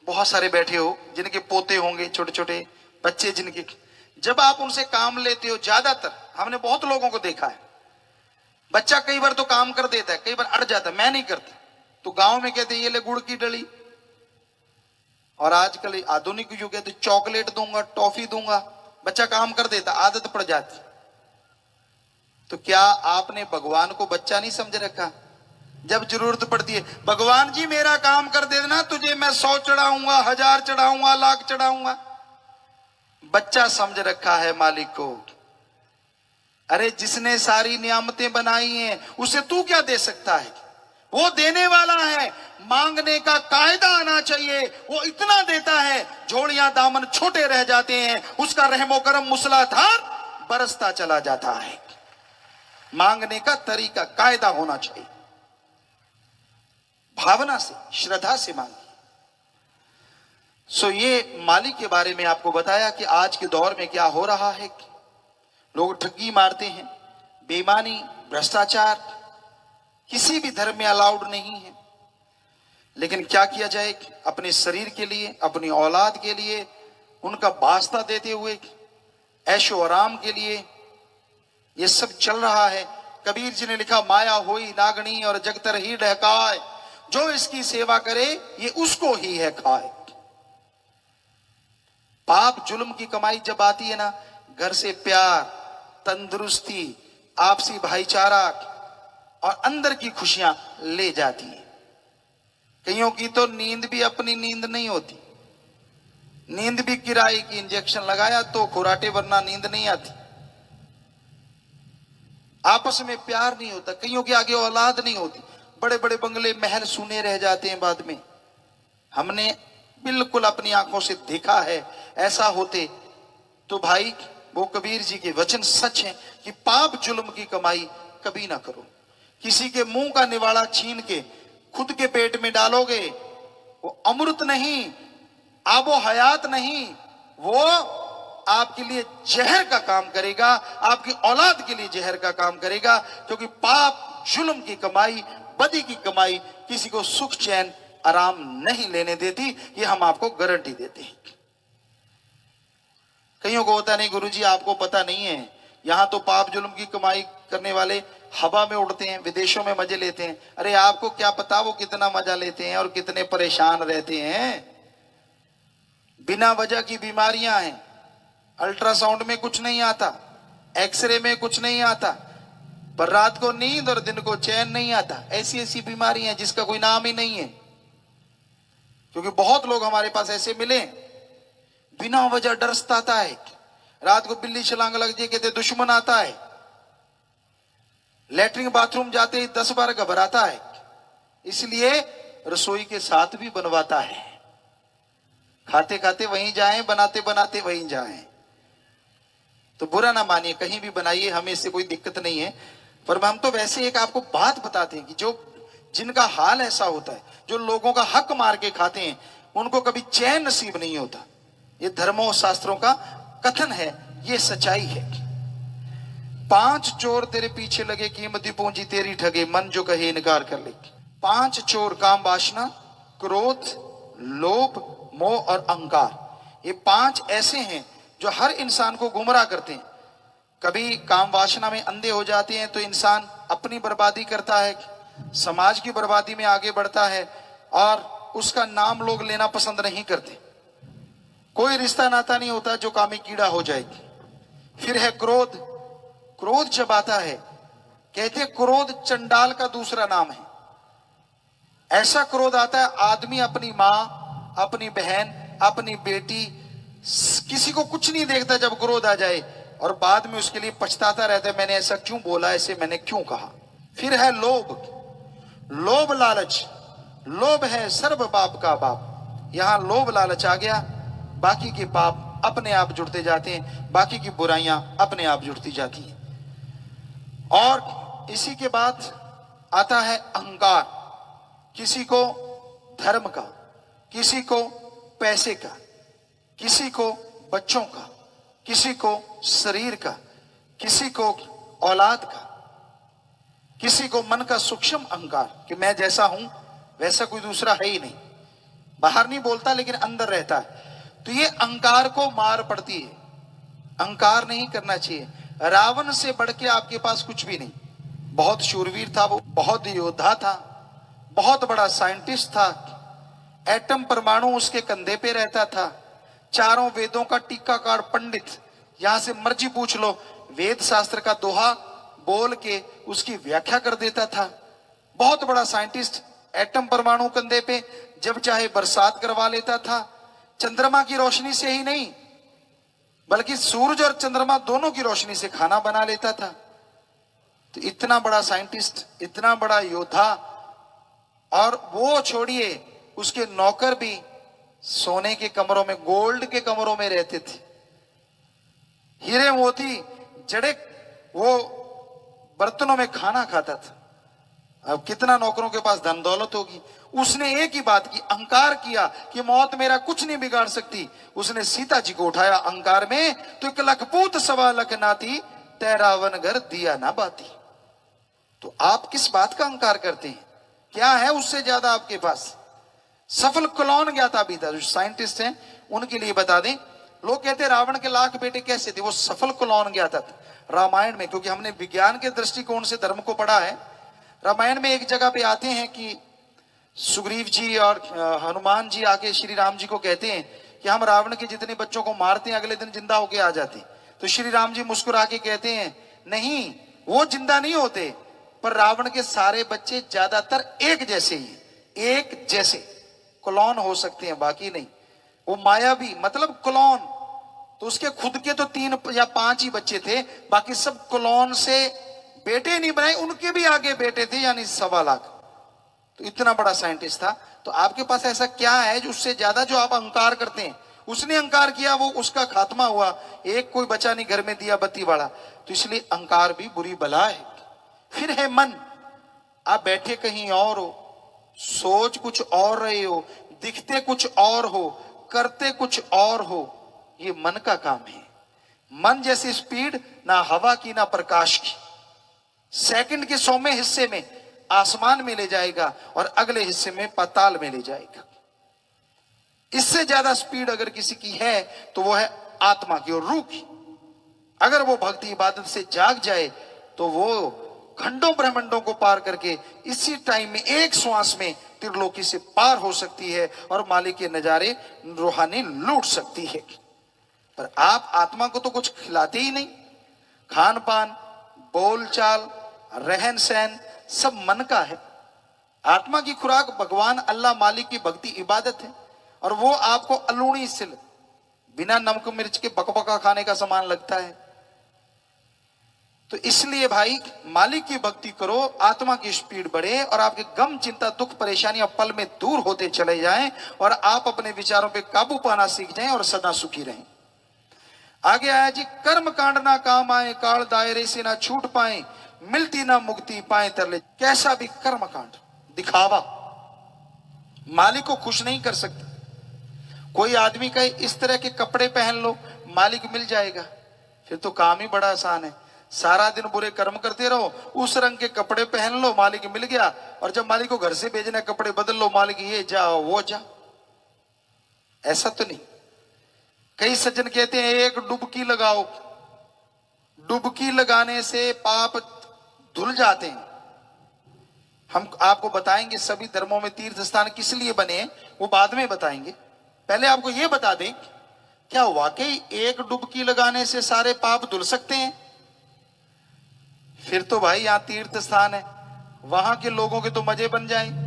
S1: बहुत सारे बैठे हो, जिनके पोते होंगे, छोटे छोटे बच्चे जिनके, जब आप उनसे काम लेते हो, ज्यादातर हमने बहुत लोगों को देखा है, बच्चा कई बार तो काम कर देता है, कई बार अड़ जाता है, मैं नहीं करता, तो गांव में कहते हैं ये ले गुड़ की डली। और आजकल आधुनिक युग है तो चॉकलेट दूंगा, टॉफी दूंगा, बच्चा काम कर देता, आदत पड़ जाती। तो क्या आपने भगवान को बच्चा नहीं समझ रखा? जब जरूरत पड़ती है, भगवान जी मेरा काम कर देना, तुझे मैं 100 चढ़ाऊंगा, 1000 चढ़ाऊंगा, लाख चढ़ाऊंगा। बच्चा समझ रखा है मालिक को। अरे जिसने सारी नियामतें बनाई हैं, उसे तू क्या दे सकता है? वो देने वाला है, मांगने का कायदा आना चाहिए। वो इतना देता है, झोलियां दामन छोटे रह जाते हैं, उसका रहमो करम मूसलाधार बरसता चला जाता है। मांगने का तरीका, कायदा होना चाहिए। भावना से, श्रद्धा से मांगिए। सो ये मालिक के बारे में आपको बताया कि आज के दौर में क्या हो रहा है। लोग ठगी मारते हैं, बेईमानी, भ्रष्टाचार किसी भी धर्म में अलाउड नहीं है। लेकिन क्या किया जाए, अपने शरीर के लिए, अपनी औलाद के लिए, उनका वास्ता देते हुए, ऐशो आराम के लिए ये सब चल रहा है। कबीर जी ने लिखा, माया होई नागणी और जगतर ही डहकाए, जो इसकी सेवा करे ये उसको ही है खाए। पाप जुल्म की कमाई जब आती है ना, घर से प्यार, तंदुरुस्ती, आपसी भाईचारा और अंदर की खुशियां ले जाती है। कईयों की तो नींद भी अपनी नींद नहीं होती, नींद भी किराए की, इंजेक्शन लगाया तो खुराटे, वरना नींद नहीं आती। आपस में प्यार नहीं होता, कईयों के आगे औलाद नहीं होती, बड़े बड़े बंगले महल सुने रह जाते हैं बाद में। हमने बिल्कुल अपनी आंखों से देखा है। ऐसा होते तो भाई वो कबीर जी के वचन सच हैं कि पाप जुल्म की कमाई कभी ना करो। किसी के मुंह का निवाड़ा छीन के खुद के पेट में डालोगे, वो अमृत नहीं, आबो हयात नहीं, वो आपके लिए जहर का काम करेगा, आपकी औलाद के लिए जहर का काम करेगा। क्योंकि पाप जुल्म की कमाई, बदी की कमाई किसी को सुख चैन आराम नहीं लेने देती, ये हम आपको गारंटी देते हैं। कईयों को होता नहीं गुरुजी आपको पता नहीं है, यहां तो पाप जुल्म की कमाई करने वाले हवा में उड़ते हैं, विदेशों में मजे लेते हैं। अरे आपको क्या पता वो कितना मजा लेते हैं और कितने परेशान रहते हैं। बिना वजह की बीमारियां हैं, अल्ट्रासाउंड में कुछ नहीं आता, एक्सरे में कुछ नहीं आता, पर रात को नींद और दिन को चैन नहीं आता। ऐसी ऐसी बीमारियां हैं जिसका कोई नाम ही नहीं है। क्योंकि बहुत लोग हमारे पास ऐसे मिले, बिना वजह डर सताता है, रात को बिल्ली छलांग लग जाए कहते दुश्मन आता है, लेटरिन बाथरूम जाते ही 10 बार घबराता है, इसलिए रसोई के साथ भी बनवाता है। खाते खाते वहीं जाएं, बनाते बनाते वहीं जाएं। तो बुरा ना मानिए, कहीं भी बनाइए, हमें इससे कोई दिक्कत नहीं है। पर हम तो वैसे एक आपको बात बताते हैं कि जो जिनका हाल ऐसा होता है, जो लोगों का हक मार के खाते हैं, उनको कभी चैन नसीब नहीं होता। ये धर्मों शास्त्रों का कथन है, ये सच्चाई है। 5 चोर तेरे पीछे लगे, कीमती पूंजी तेरी ठगे, मन जो कहे इनकार कर ले। 5 चोर, काम वासना, क्रोध, लोभ, मोह और अहंकार, ये 5 ऐसे हैं जो हर इंसान को गुमराह करते हैं। कभी काम वासना में अंधे हो जाते हैं तो इंसान अपनी बर्बादी करता है, समाज की बर्बादी में आगे बढ़ता है और उसका नाम लोग लेना पसंद नहीं करते। कोई रिश्ता नाता नहीं होता जो कामी कीड़ा हो जाए। फिर है क्रोध। क्रोध जब आता है, कहते क्रोध चंडाल का दूसरा नाम है। ऐसा क्रोध आता है, आदमी अपनी मां, अपनी बहन, अपनी बेटी, किसी को कुछ नहीं देखता जब क्रोध आ जाए, और बाद में उसके लिए पछताता रहता है, मैंने ऐसा क्यों बोला, ऐसे मैंने क्यों कहा। फिर है लोभ। लोभ लालच, लोभ है सर्व पाप का बाप। यहां लोभ लालच आ गया, बाकी के पाप अपने आप जुड़ते जाते हैं, बाकी की बुराइयां अपने आप जुड़ती जाती हैं। और इसी के बाद आता है अहंकार। किसी को धर्म का, किसी को पैसे का, किसी को बच्चों का, किसी को शरीर का, किसी को औलाद का, किसी को मन का सूक्ष्म अहंकार कि मैं जैसा हूं वैसा कोई दूसरा है ही नहीं, बाहर नहीं बोलता लेकिन अंदर रहता है। तो ये अहंकार को मार पड़ती है। अहंकार नहीं करना चाहिए। रावण से बढ़ के आपके पास कुछ भी नहीं। बहुत शूरवीर था वो, बहुत योद्धा था, बहुत बड़ा साइंटिस्ट था, एटम परमाणु उसके कंधे पे रहता था, चारों वेदों का टीकाकार पंडित, यहां से मर्जी पूछ लो, वेद शास्त्र का दोहा बोल के उसकी व्याख्या कर देता था। बहुत बड़ा साइंटिस्ट, एटम परमाणु कंधे पे, जब चाहे बरसात करवा लेता था। चंद्रमा की रोशनी से ही नहीं बल्कि सूरज और चंद्रमा दोनों की रोशनी से खाना बना लेता था। तो इतना बड़ा साइंटिस्ट, इतना बड़ा योद्धा, और वो छोड़िए उसके नौकर भी सोने के कमरों में, गोल्ड के कमरों में रहते थे, हीरे मोती जड़े वो बर्तनों में खाना खाता था। अब कितना नौकरों के पास धन दौलत होगी। उसने एक ही बात की, अहंकार किया कि मौत मेरा कुछ नहीं बिगाड़ सकती। उसने सीता जी को उठाया अहंकार में, तो 1 लख पूत 1.25 लख नाती, तै रावण घर दिया ना बाती। तो आप किस बात का अहंकार करते हैं? क्या है उससे ज्यादा आपके पास? सफल क्लोन ज्ञाता भी था, जो साइंटिस्ट हैं उनके लिए बता दें। लोग कहते हैं रावण के लाख बेटे कैसे थे, वो सफल क्लोन ज्ञाता था। रामायण में, क्योंकि हमने विज्ञान के दृष्टिकोण से धर्म को पढ़ा है, रामायण में एक जगह पे आते हैं कि सुग्रीव जी और हनुमान जी आके श्री राम जी को कहते हैं कि हम रावण के जितने बच्चों को मारते हैं अगले दिन जिंदा होके आ जाते हैं। तो श्री राम जी मुस्कुरा के कहते हैं नहीं, वो जिंदा नहीं होते, पर रावण के सारे बच्चे ज्यादातर एक जैसे ही, एक जैसे क्लोन हो सकते हैं, बाकी नहीं। वो मायावी मतलब क्लोन, तो उसके खुद के तो 3 या 5 ही बच्चे थे, बाकी सब क्लोन से बेटे नहीं बनाए, उनके भी आगे बेटे थे, यानी 1.25 लाख। तो इतना बड़ा साइंटिस्ट था। तो आपके पास ऐसा क्या है जो उससे ज्यादा जो आप अहंकार करते हैं? उसने अहंकार किया, वो उसका खात्मा हुआ, एक कोई बचा नहीं घर में दिया बत्ती वाला। तो इसलिए अहंकार भी बुरी बला है। फिर है मन। आप बैठे कहीं और हो, सोच कुछ और रहे हो, दिखते कुछ और हो, करते कुछ और हो, ये मन का काम है। मन जैसी स्पीड ना हवा की ना प्रकाश की। सेकंड के 100वें हिस्से में आसमान में ले जाएगा और अगले हिस्से में पाताल में ले जाएगा। इससे ज्यादा स्पीड अगर किसी की है तो वो है आत्मा की और रूह की। अगर वो भक्ति इबादत से जाग जाए तो वो खंडों ब्रह्मांडों को पार करके इसी टाइम में एक श्वास में त्रिलोकी से पार हो सकती है और मालिक के नजारे रूहानी लूट सकती है। पर आप आत्मा को तो कुछ खिलाते ही नहीं। खान पान, बोलचाल, रहन सहन सब मन का है। आत्मा की खुराक भगवान अल्लाह मालिक की भक्ति इबादत है, और वो आपको अलूणी सिल बिना नमक मिर्च के बकबका खाने का सामान लगता है। तो इसलिए भाई मालिक की भक्ति करो, आत्मा की स्पीड बढ़े और आपके गम चिंता दुख परेशानियां पल में दूर होते चले जाएं और आप अपने विचारों पे काबू पाना सीख जाएं और सदा सुखी रहें। आगे आया जी, कर्म कांड ना काम आए, काल दायरे से ना छूट पाए, मिलती ना मुक्ति पाए तरले। कैसा भी कर्म कांड, दिखावा मालिक को खुश नहीं कर सकते। कोई आदमी कहे इस तरह के कपड़े पहन लो, मालिक मिल जाएगा, फिर तो काम ही बड़ा आसान है। सारा दिन बुरे कर्म करते रहो, उस रंग के कपड़े पहन लो, मालिक मिल गया। और जब मालिक को घर से भेजना कपड़े बदल लो, मालिक ये जाओ वो जा। ऐसा तो नहीं। कई सज्जन कहते हैं एक डुबकी लगाओ, डुबकी लगाने से पाप धुल जाते हैं। हम आपको बताएंगे सभी धर्मों में तीर्थ स्थान किस लिए बने हैं, वो बाद में बताएंगे। पहले आपको ये बता दें, क्या वाकई एक डुबकी लगाने से सारे पाप धुल सकते हैं? फिर तो भाई यहां तीर्थ स्थान है, वहां के लोगों के तो मजे बन जाए।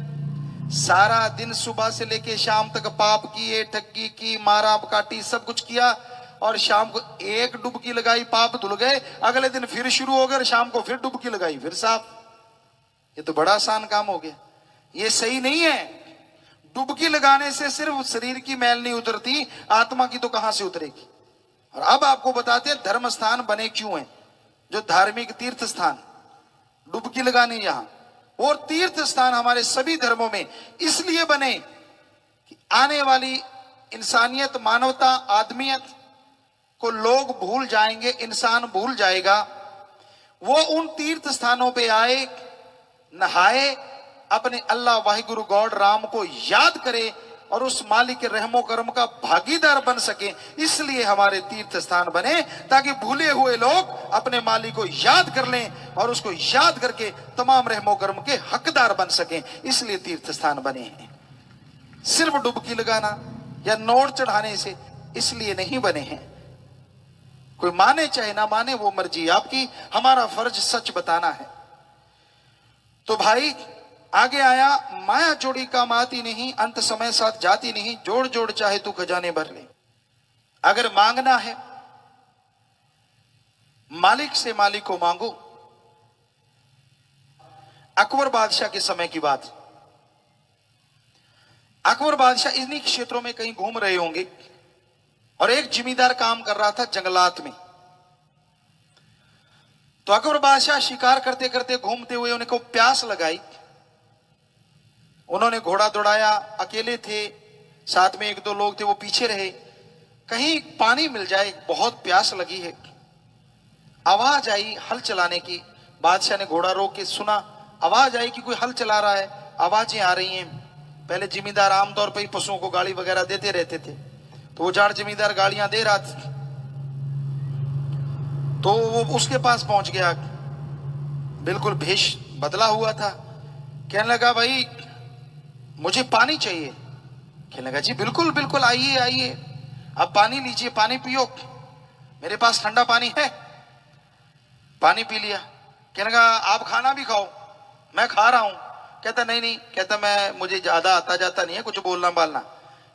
S1: सारा दिन सुबह से लेके शाम तक पाप किए, ठगी की, मारा काटी, सब कुछ किया, और शाम को एक डुबकी लगाई, पाप धुल गए। अगले दिन फिर शुरू हो गए, शाम को फिर डुबकी लगाई, फिर साफ। ये तो बड़ा आसान काम हो गया। ये सही नहीं है। डुबकी लगाने से सिर्फ शरीर की मैल नहीं उतरती, आत्मा की तो कहां से उतरेगी। और अब आपको बताते हैं धर्म स्थान बने क्यों हैं, जो धार्मिक तीर्थ स्थान, डुबकी लगाने यहां। और तीर्थ स्थान हमारे सभी धर्मों में इसलिए बने कि आने वाली इंसानियत, मानवता, आदमियत को लोग भूल जाएंगे, इंसान भूल जाएगा। वो उन तीर्थ स्थानों पे आए, नहाए, अपने अल्लाह वाहिगुरु गॉड राम को याद करे और उस मालिक के रहमो करम का भागीदार बन सके। इसलिए हमारे तीर्थ स्थान बने, ताकि भूले हुए लोग अपने मालिक को याद कर लें और उसको याद करके तमाम रहमो करम के हकदार बन सकें। इसलिए तीर्थ स्थान बने हैं। सिर्फ डुबकी लगाना या नोट चढ़ाने से इसलिए नहीं बने हैं। कोई माने चाहे ना माने, वो मर्जी आपकी, हमारा फर्ज सच बताना है। तो भाई आगे आया, माया जोड़ी काम आती नहीं, अंत समय साथ जाती नहीं, जोड़ जोड़ चाहे तू खजाने भर ले। अगर मांगना है मालिक से, मालिक को मांगो। अकबर बादशाह के समय की बात। अकबर बादशाह इन्हीं क्षेत्रों में कहीं घूम रहे होंगे और एक जिमीदार काम कर रहा था जंगलात में। तो अकबर बादशाह शिकार करते करते घूमते हुए उनको प्यास लगाई। उन्होंने घोड़ा दौड़ाया, अकेले थे, साथ में 1-2 लोग थे, वो पीछे रहे। कहीं पानी मिल जाए, बहुत प्यास लगी है। आवाज आई हल चलाने की। बादशाह ने घोड़ा रोक के सुना, आवाज आई कि कोई हल चला रहा है, आवाजें आ रही हैं। पहले जिमीदार आमतौर पर ही पशुओं को गाड़ी वगैरह देते रहते थे, तो वो जाट जिमीदार गाड़ियां दे रहा था। तो वो उसके पास पहुंच गया, बिल्कुल भेष बदला हुआ था। कहने लगा, भाई मुझे पानी चाहिए। कहने लगा जी बिल्कुल बिल्कुल, आइए आइए, आप पानी लीजिए, पानी पियो, मेरे पास ठंडा पानी है। पानी पी लिया। कहने लगा आप खाना भी खाओ। मैं खा रहा हूं। कहता नहीं नहीं, कहता मैं, मुझे ज्यादा आता जाता नहीं है कुछ बोलना बालना,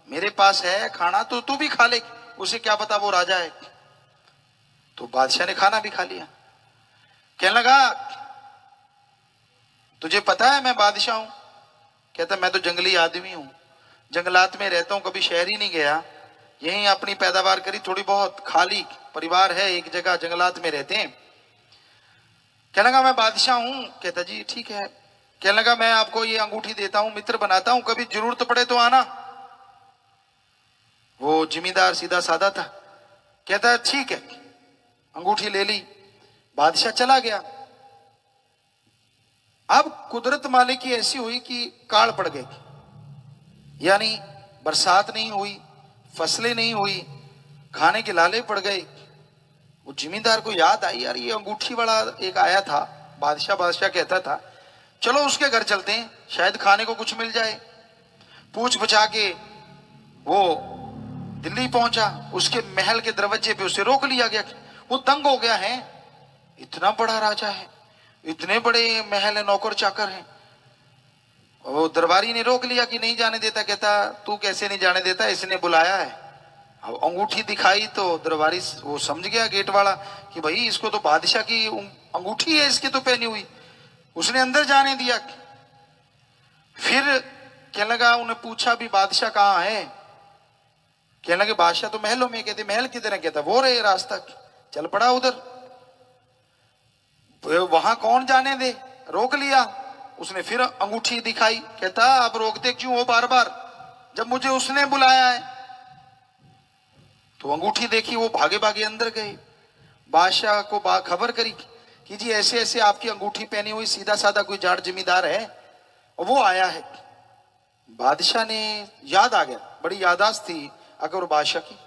S1: मेरे पास है खाना, तो तू भी खा ले, उसे क्या पता वो राजा है। तो बादशाह ने खाना भी खा लिया। कहने लगा तुझे पता है मैं बादशाह हूं? कहता मैं तो जंगली आदमी हूं, जंगलात में रहता हूं, कभी शहर ही नहीं गया, यहीं अपनी पैदावार करी थोड़ी बहुत, खाली परिवार है एक जगह, जंगलात में रहते हैं। कहने लगा मैं बादशाह हूं। कहता जी ठीक है। कहने लगा मैं आपको ये अंगूठी देता हूं, मित्र बनाता हूं, कभी जरूरत पड़े तो आना। वो जिम्मेदार सीधा साधा था। कहता ठीक है। अंगूठी ले ली, बादशाह चला गया। अब कुदरत मालिक की ऐसी हुई कि काल पड़ गए, यानी बरसात नहीं हुई, फसलें नहीं हुई, खाने के लाले पड़ गए। वो जिम्मेदार को याद आई, यार ये अंगूठी वाला एक आया था, बादशाह बादशाह कहता था, चलो उसके घर चलते हैं, शायद खाने को कुछ मिल जाए। पूछ बचा के वो दिल्ली पहुंचा, उसके महल के दरवाजे पे उसे रोक लिया गया। वो दंग हो गया है, इतना बड़ा राजा है, इतने बड़े महल है, नौकर चाकर हैं। वो दरबारी ने रोक लिया कि नहीं जाने देता। कहता तू कैसे नहीं जाने देता, इसने बुलाया है। अब अंगूठी दिखाई तो दरबारी वो समझ गया गेट वाला कि भाई इसको तो बादशाह की अंगूठी है, इसके तो पहनी हुई। उसने अंदर जाने दिया। फिर कहने लगा, उन्हें पूछा भी बादशाह कहाँ है? कहने लगे बादशाह तो महलों में। कहते महल किधर है? कहता वो रहे रास्ता। चल पड़ा उधर। वहां कौन जाने दे, रोक लिया। उसने फिर अंगूठी दिखाई। कहता अब रोकते क्यों हो बार बार, जब मुझे उसने बुलाया है। तो अंगूठी देखी, वो भागे भागे अंदर गए, बादशाह को खबर करी कि जी ऐसे ऐसे आपकी अंगूठी पहनी हुई सीधा साधा कोई जाट जमींदार है और वो आया है। बादशाह ने याद आ गया, बड़ी याददाश्त थी अकबर बादशाह की।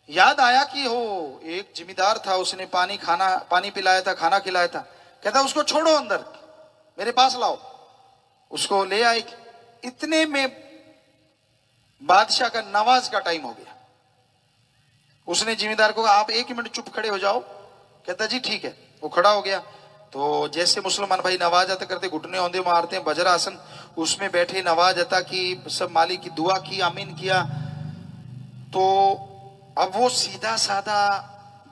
S1: याद आया कि हो एक जिम्मेदार था, उसने पानी पिलाया था, खाना खिलाया था। कहता उसको छोड़ो अंदर, मेरे पास लाओ। उसको ले आए। इतने में बादशाह का नवाज का टाइम हो गया। उसने जिम्मेदार को कहा आप 1 मिनट चुप खड़े हो जाओ। कहता जी ठीक है। वो खड़ा हो गया। तो जैसे मुसलमान भाई नवाज अता करते, घुटने औंधे मारते हैं, वज्रासन, उसमें बैठे नवाज अता की, सब मालिक की दुआ की, आमीन किया। तो अब वो सीधा साधा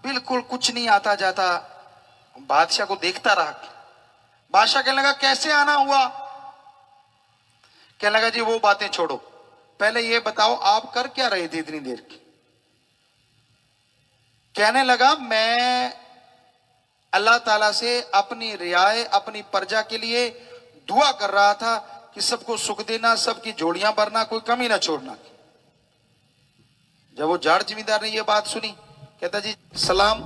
S1: बिल्कुल कुछ नहीं आता जाता बादशाह को देखता रहा। बादशाह कहने लगा कैसे आना हुआ? कहने लगा जी वो बातें छोड़ो, पहले ये बताओ आप कर क्या रहे थे इतनी देर? कहने लगा मैं अल्लाह ताला से अपनी रियाए, अपनी प्रजा के लिए दुआ कर रहा था कि सबको सुख देना, सबकी जोड़ियां भरना, कोई कमी ना छोड़ना। जब वो जाट जिम्मेदार ने ये बात सुनी, कहता जी सलाम,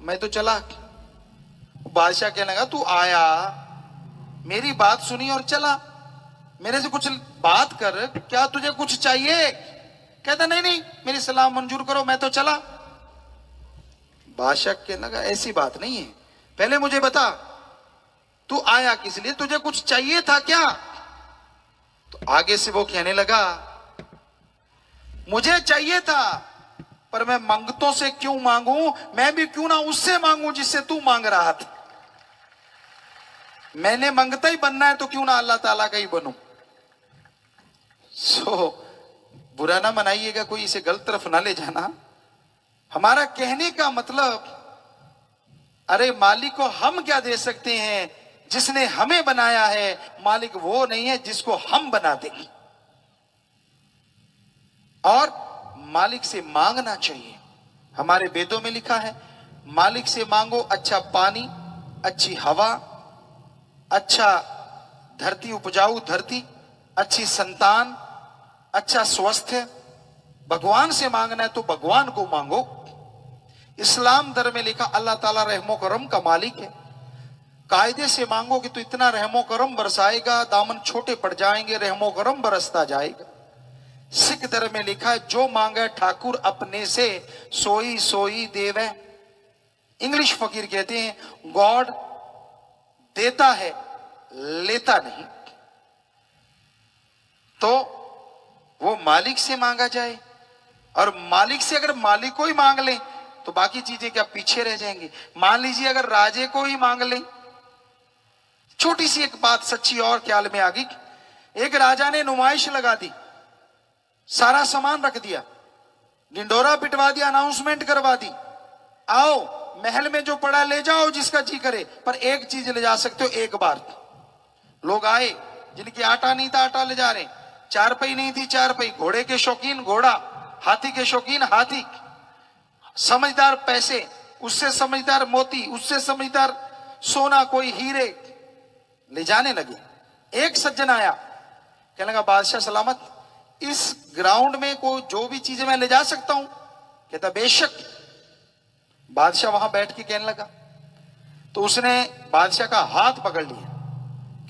S1: मैं तो चला। बादशाह कहने लगा तू आया, मेरी बात सुनी और चला, मेरे से कुछ बात कर, क्या तुझे कुछ चाहिए? कहता नहीं नहीं, मेरी सलाम मंजूर करो, मैं तो चला। बादशाह कहने लगा ऐसी बात नहीं है, पहले मुझे बता तू आया किस लिए, तुझे कुछ चाहिए था क्या? तो आगे से वो कहने लगा मुझे चाहिए था, पर मैं मंगतों से क्यों मांगू, मैं भी क्यों ना उससे मांगू जिससे तू मांग रहा था। मैंने मंगता ही बनना है तो क्यों ना अल्लाह ताला का ही बनूं। बुरा ना मनाइएगा, कोई इसे गलत तरफ ना ले जाना। हमारा कहने का मतलब, अरे मालिक को हम क्या दे सकते हैं, जिसने हमें बनाया है। मालिक वो नहीं है जिसको हम बना दें। और मालिक से मांगना चाहिए। हमारे वेदों में लिखा है मालिक से मांगो अच्छा पानी, अच्छी हवा, अच्छा धरती, उपजाऊ धरती, अच्छी संतान, अच्छा स्वास्थ्य। भगवान से मांगना है तो भगवान को मांगो। इस्लाम धर्म में लिखा अल्लाह ताला रहमो करम का मालिक है। कायदे से मांगोगे तो इतना रहमो करम बरसाएगा, दामन छोटे पड़ जाएंगे, रहमो करम बरसता जाएगा। सिख धर्म में लिखा है जो मांगे ठाकुर अपने से, सोई सोई देवे। इंग्लिश फकीर कहते हैं गॉड देता है लेता नहीं। तो वो मालिक से मांगा जाए, और मालिक से अगर मालिक को ही मांग ले तो बाकी चीजें क्या पीछे रह जाएंगी। मान लीजिए अगर राजे को ही मांग ले, छोटी सी एक बात सच्ची और ख्याल में आ गई। एक राजा ने नुमाइश लगा दी, सारा सामान रख दिया, ढिंडोरा पिटवा दिया, अनाउंसमेंट करवा दी, आओ महल में जो पड़ा ले जाओ जिसका जी करे, पर एक चीज ले जा सकते हो एक बार। लोग आए, जिनकी आटा नहीं था आटा ले जा रहे, चारपाई नहीं थी चारपाई, घोड़े के शौकीन घोड़ा, हाथी के शौकीन हाथी, समझदार पैसे, उससे समझदार मोती, उससे समझदार सोना, कोई हीरे ले जाने लगे। एक सज्जन आया, कहने लगा बादशाह सलामत, इस ग्राउंड में कोई जो भी चीजें मैं ले जा सकता हूं? कहता बेशक। बादशाह वहां बैठ के कहने लगा, तो उसने बादशाह का हाथ पकड़ लिया,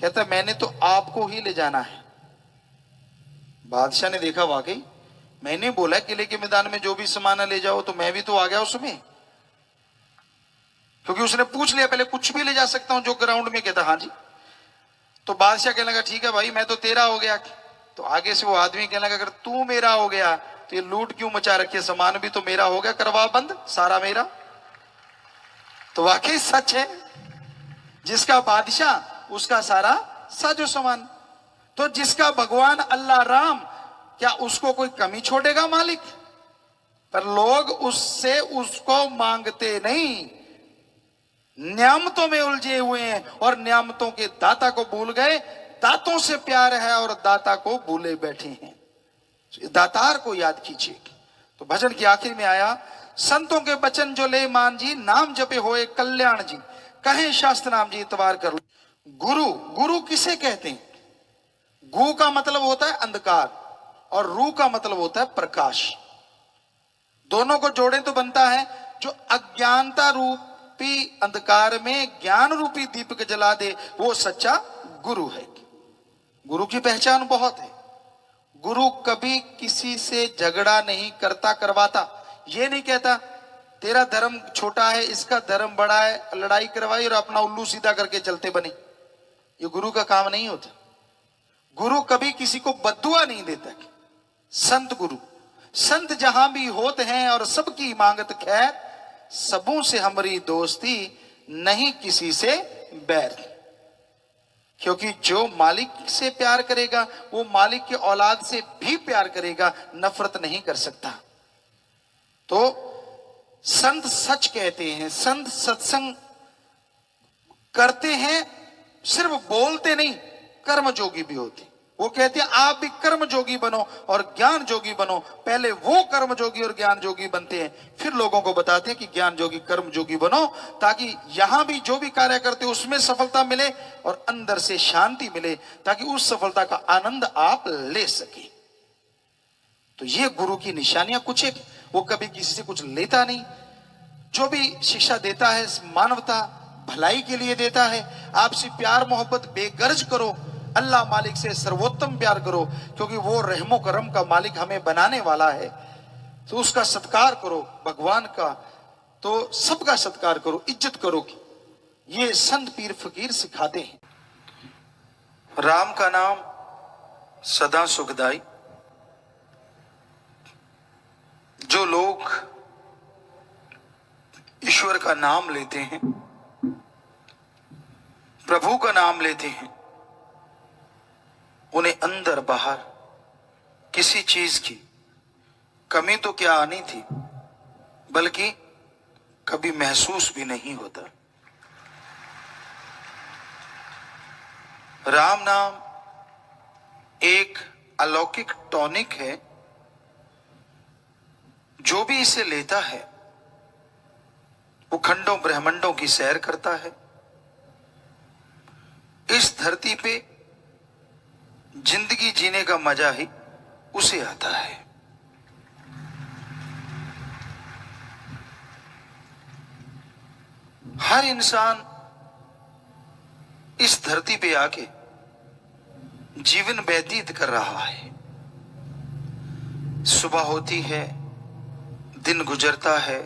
S1: कहता मैंने तो आपको ही ले जाना है। बादशाह ने देखा वाकई मैंने बोला किले के मैदान में जो भी सामान ले जाओ, तो मैं भी तो आ गया उसमें, क्योंकि उसने पूछ लिया पहले कुछ भी ले जा सकता हूं जो ग्राउंड में। कहता हाँ जी। तो बादशाह कहने लगा ठीक है भाई, मैं तो तेरा हो गया। तो आगे से वो आदमी कहने लगा अगर तू मेरा हो गया तो ये लूट क्यों मचा रखी है, सामान भी तो मेरा हो गया, करवा बंद, सारा मेरा। तो वाकई सच है, जिसका बादशाह उसका सारा साजो सामान। तो जिसका भगवान अल्लाह राम, क्या उसको कोई कमी छोड़ेगा मालिक? पर लोग उससे उसको मांगते नहीं, नियामतों में उलझे हुए हैं और नियामतों के दाता को भूल गए। दातों से प्यार है और दाता को भूले बैठे हैं। दातार को याद कीजिए। तो भजन की आखिर में आया, संतों के बचन जो ले मान जी, नाम जपे होए कल्याण जी, कहे शास्त्र नाम जी इतवार कर लो। गुरु, गुरु किसे कहते हैं? गु का मतलब होता है अंधकार और रू का मतलब होता है प्रकाश। दोनों को जोड़े तो बनता है जो अज्ञानता रूपी अंधकार में ज्ञान रूपी दीपक जला दे, वो सच्चा गुरु है। गुरु की पहचान बहुत है। गुरु कभी किसी से झगड़ा नहीं करता करवाता, ये नहीं कहता तेरा धर्म छोटा है इसका धर्म बड़ा है, लड़ाई करवाई और अपना उल्लू सीधा करके चलते बने। ये गुरु का काम नहीं होता। गुरु कभी किसी को बद्दुआ नहीं देता। संत गुरु, संत जहां भी होते हैं और सबकी मांगत खैर, सबों से हमारी दोस्ती नहीं किसी से बैर। क्योंकि जो मालिक से प्यार करेगा वो मालिक के औलाद से भी प्यार करेगा, नफरत नहीं कर सकता। तो संत सच कहते हैं, संत सत्संग करते हैं, सिर्फ बोलते नहीं, कर्म जोगी भी होते। वो कहते हैं आप भी कर्म जोगी बनो और ज्ञान जोगी बनो। पहले वो कर्म जोगी और ज्ञान जोगी बनते हैं, फिर लोगों को बताते हैं कि ज्ञान जोगी कर्म जोगी बनो, ताकि यहां भी जो भी कार्य करते उसमें सफलता मिले और अंदर से शांति मिले, ताकि उस सफलता का आनंद आप ले सके। तो ये गुरु की निशानियां कुछ एक, वो कभी किसी से कुछ लेता नहीं, जो भी शिक्षा देता है मानवता भलाई के लिए देता है। आपसे प्यार मोहब्बत बेगर्ज करो, अल्लाह मालिक से सर्वोत्तम प्यार करो, क्योंकि वो रहमो करम का मालिक हमें बनाने वाला है। तो उसका सत्कार करो, भगवान का तो सबका सत्कार करो, इज्जत करो। ये संत पीर फकीर सिखाते हैं। राम का नाम सदा सुखदाई। जो लोग ईश्वर का नाम लेते हैं, प्रभु का नाम लेते हैं, उन्हें अंदर बाहर किसी चीज की कमी तो क्या आनी थी, बल्कि कभी महसूस भी नहीं होता। राम नाम एक अलौकिक टॉनिक है। जो भी इसे लेता है वो खंडों ब्रह्मांडों की सैर करता है। इस धरती पे जिंदगी जीने का मजा ही उसे आता है। हर इंसान इस धरती पे आके जीवन व्यतीत कर रहा है। सुबह होती है, दिन गुजरता है,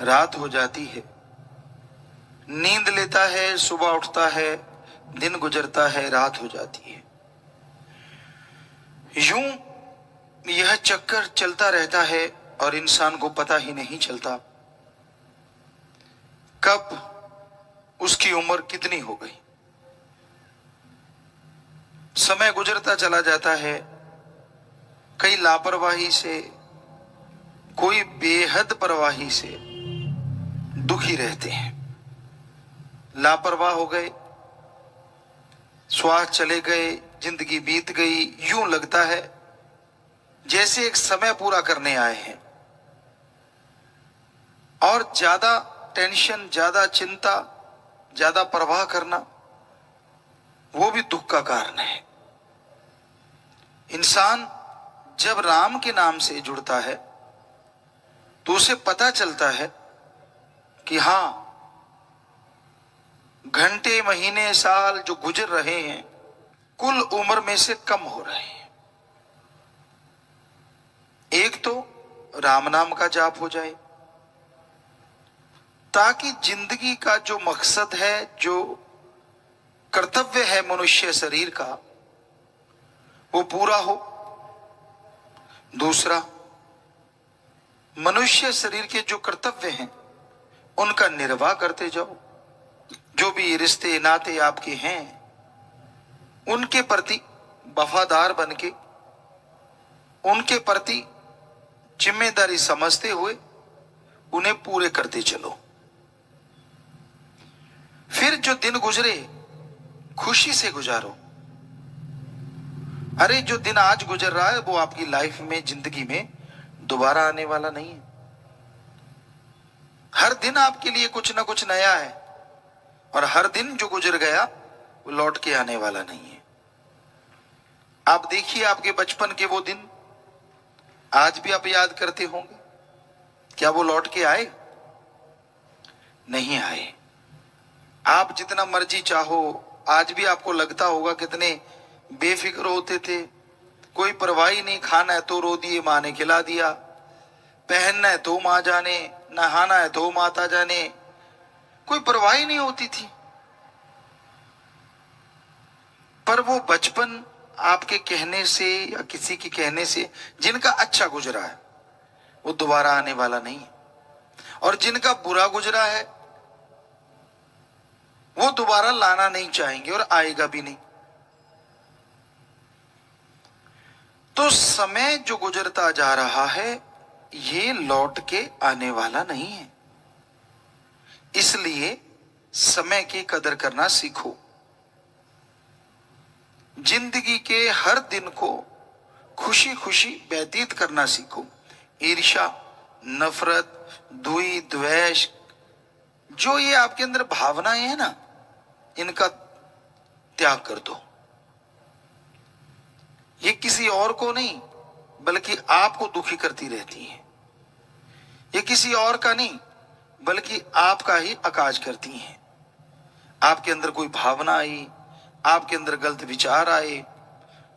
S1: रात हो जाती है, नींद लेता है, सुबह उठता है, दिन गुजरता है, रात हो जाती है। यूं यह चक्कर चलता रहता है और इंसान को पता ही नहीं चलता कब उसकी उम्र कितनी हो गई। समय गुजरता चला जाता है, कई लापरवाही से, कोई बेहद परवाही से दुखी रहते हैं। लापरवाह हो गए, श्वास चले गए, जिंदगी बीत गई, यूं लगता है जैसे एक समय पूरा करने आए हैं। और ज्यादा टेंशन, ज्यादा चिंता, ज्यादा परवाह करना वो भी दुख का कारण है। इंसान जब राम के नाम से जुड़ता है तो उसे पता चलता है कि हां, घंटे, महीने, साल जो गुजर रहे हैं कुल उम्र में से कम हो रहे हैं। एक तो राम नाम का जाप हो जाए ताकि जिंदगी का जो मकसद है, जो कर्तव्य है मनुष्य शरीर का, वो पूरा हो। दूसरा, मनुष्य शरीर के जो कर्तव्य हैं उनका निर्वाह करते जाओ। जो भी रिश्ते नाते आपके हैं उनके प्रति वफादार बनके, उनके प्रति जिम्मेदारी समझते हुए उन्हें पूरे करते चलो। फिर जो दिन गुजरे खुशी से गुजारो। अरे जो दिन आज गुजर रहा है वो आपकी लाइफ में, जिंदगी में दोबारा आने वाला नहीं है। हर दिन आपके लिए कुछ ना कुछ नया है और हर दिन जो गुजर गया वो लौट के आने वाला नहीं है। आप देखिए आपके बचपन के वो दिन आज भी आप याद करते होंगे, क्या वो लौट के आए? नहीं आए। आप जितना मर्जी चाहो, आज भी आपको लगता होगा कितने बेफिक्र होते थे। कोई परवाह नहीं, खाना है तो रो दिए, माँ ने खिला दिया, पहनना है तो माँ जाने, नहाना है तो माता जाने, कोई परवाह नहीं होती थी। पर वो बचपन आपके कहने से या किसी के कहने से जिनका अच्छा गुजरा है वो दोबारा आने वाला नहीं है, और जिनका बुरा गुजरा है वो दोबारा लाना नहीं चाहेंगे और आएगा भी नहीं। तो समय जो गुजरता जा रहा है ये लौट के आने वाला नहीं है, इसलिए समय की कदर करना सीखो। जिंदगी के हर दिन को खुशी खुशी व्यतीत करना सीखो। ईर्ष्या, नफरत, द्वेष, द्वेष, जो ये आपके अंदर भावनाएं हैं ना, इनका त्याग कर दो। ये किसी और को नहीं बल्कि आपको दुखी करती रहती हैं। ये किसी और का नहीं बल्कि आपका ही अकाज करती हैं। आपके अंदर कोई भावना आई, आपके अंदर गलत विचार आए,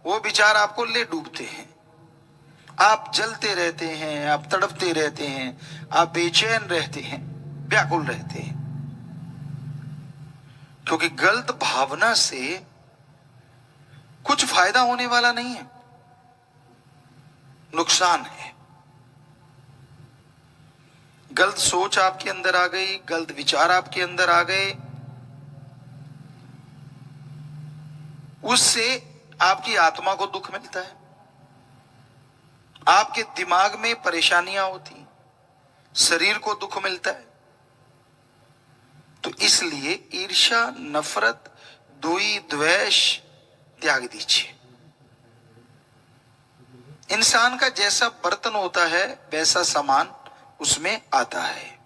S1: वो विचार आपको ले डूबते हैं। आप जलते रहते हैं, आप तड़पते रहते हैं, आप बेचैन रहते हैं, व्याकुल रहते हैं, क्योंकि गलत भावना से कुछ फायदा होने वाला नहीं है, नुकसान है। गलत सोच आपके अंदर आ गई, गलत विचार आपके अंदर आ गए, उससे आपकी आत्मा को दुख मिलता है, आपके दिमाग में परेशानियां होती, शरीर को दुख मिलता है। तो इसलिए ईर्ष्या, नफरत, द्वेष त्याग दीजिए। इंसान का जैसा बर्तन होता है वैसा सामान उसमें आता है।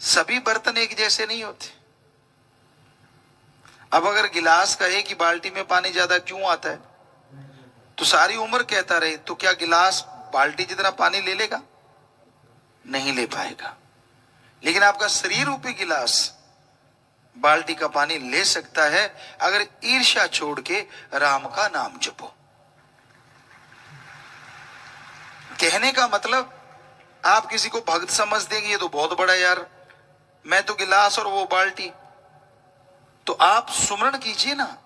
S1: सभी बर्तन एक जैसे नहीं होते। अब अगर गिलास कहे कि बाल्टी में पानी ज्यादा क्यों आता है तो सारी उम्र कहता रहे तो क्या गिलास बाल्टी जितना पानी ले लेगा? नहीं ले पाएगा। लेकिन आपका शरीर रूपी गिलास बाल्टी का पानी ले सकता है अगर ईर्ष्या छोड़ के राम का नाम जपो। कहने का मतलब आप किसी को भक्त समझ देंगे, ये तो बहुत बड़ा यार, मैं तो गिलास और वो बाल्टी। तो आप सुमरण कीजिए ना,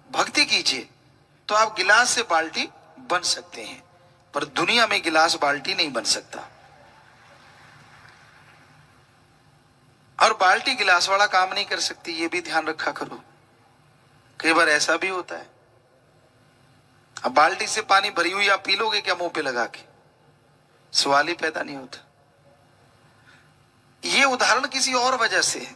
S1: भक्ति कीजिए, तो आप गिलास से बाल्टी बन सकते हैं, पर दुनिया में गिलास बाल्टी नहीं बन सकता। और बाल्टी गिलास वाला काम नहीं कर सकती, ये भी ध्यान रखा करो। कई बार ऐसा भी होता है, अब बाल्टी से पानी भरी हुई आप पी लोगे क्या मुंह पे लगा के? सवाल ही पैदा नहीं होता। ये उदाहरण किसी और वजह से है।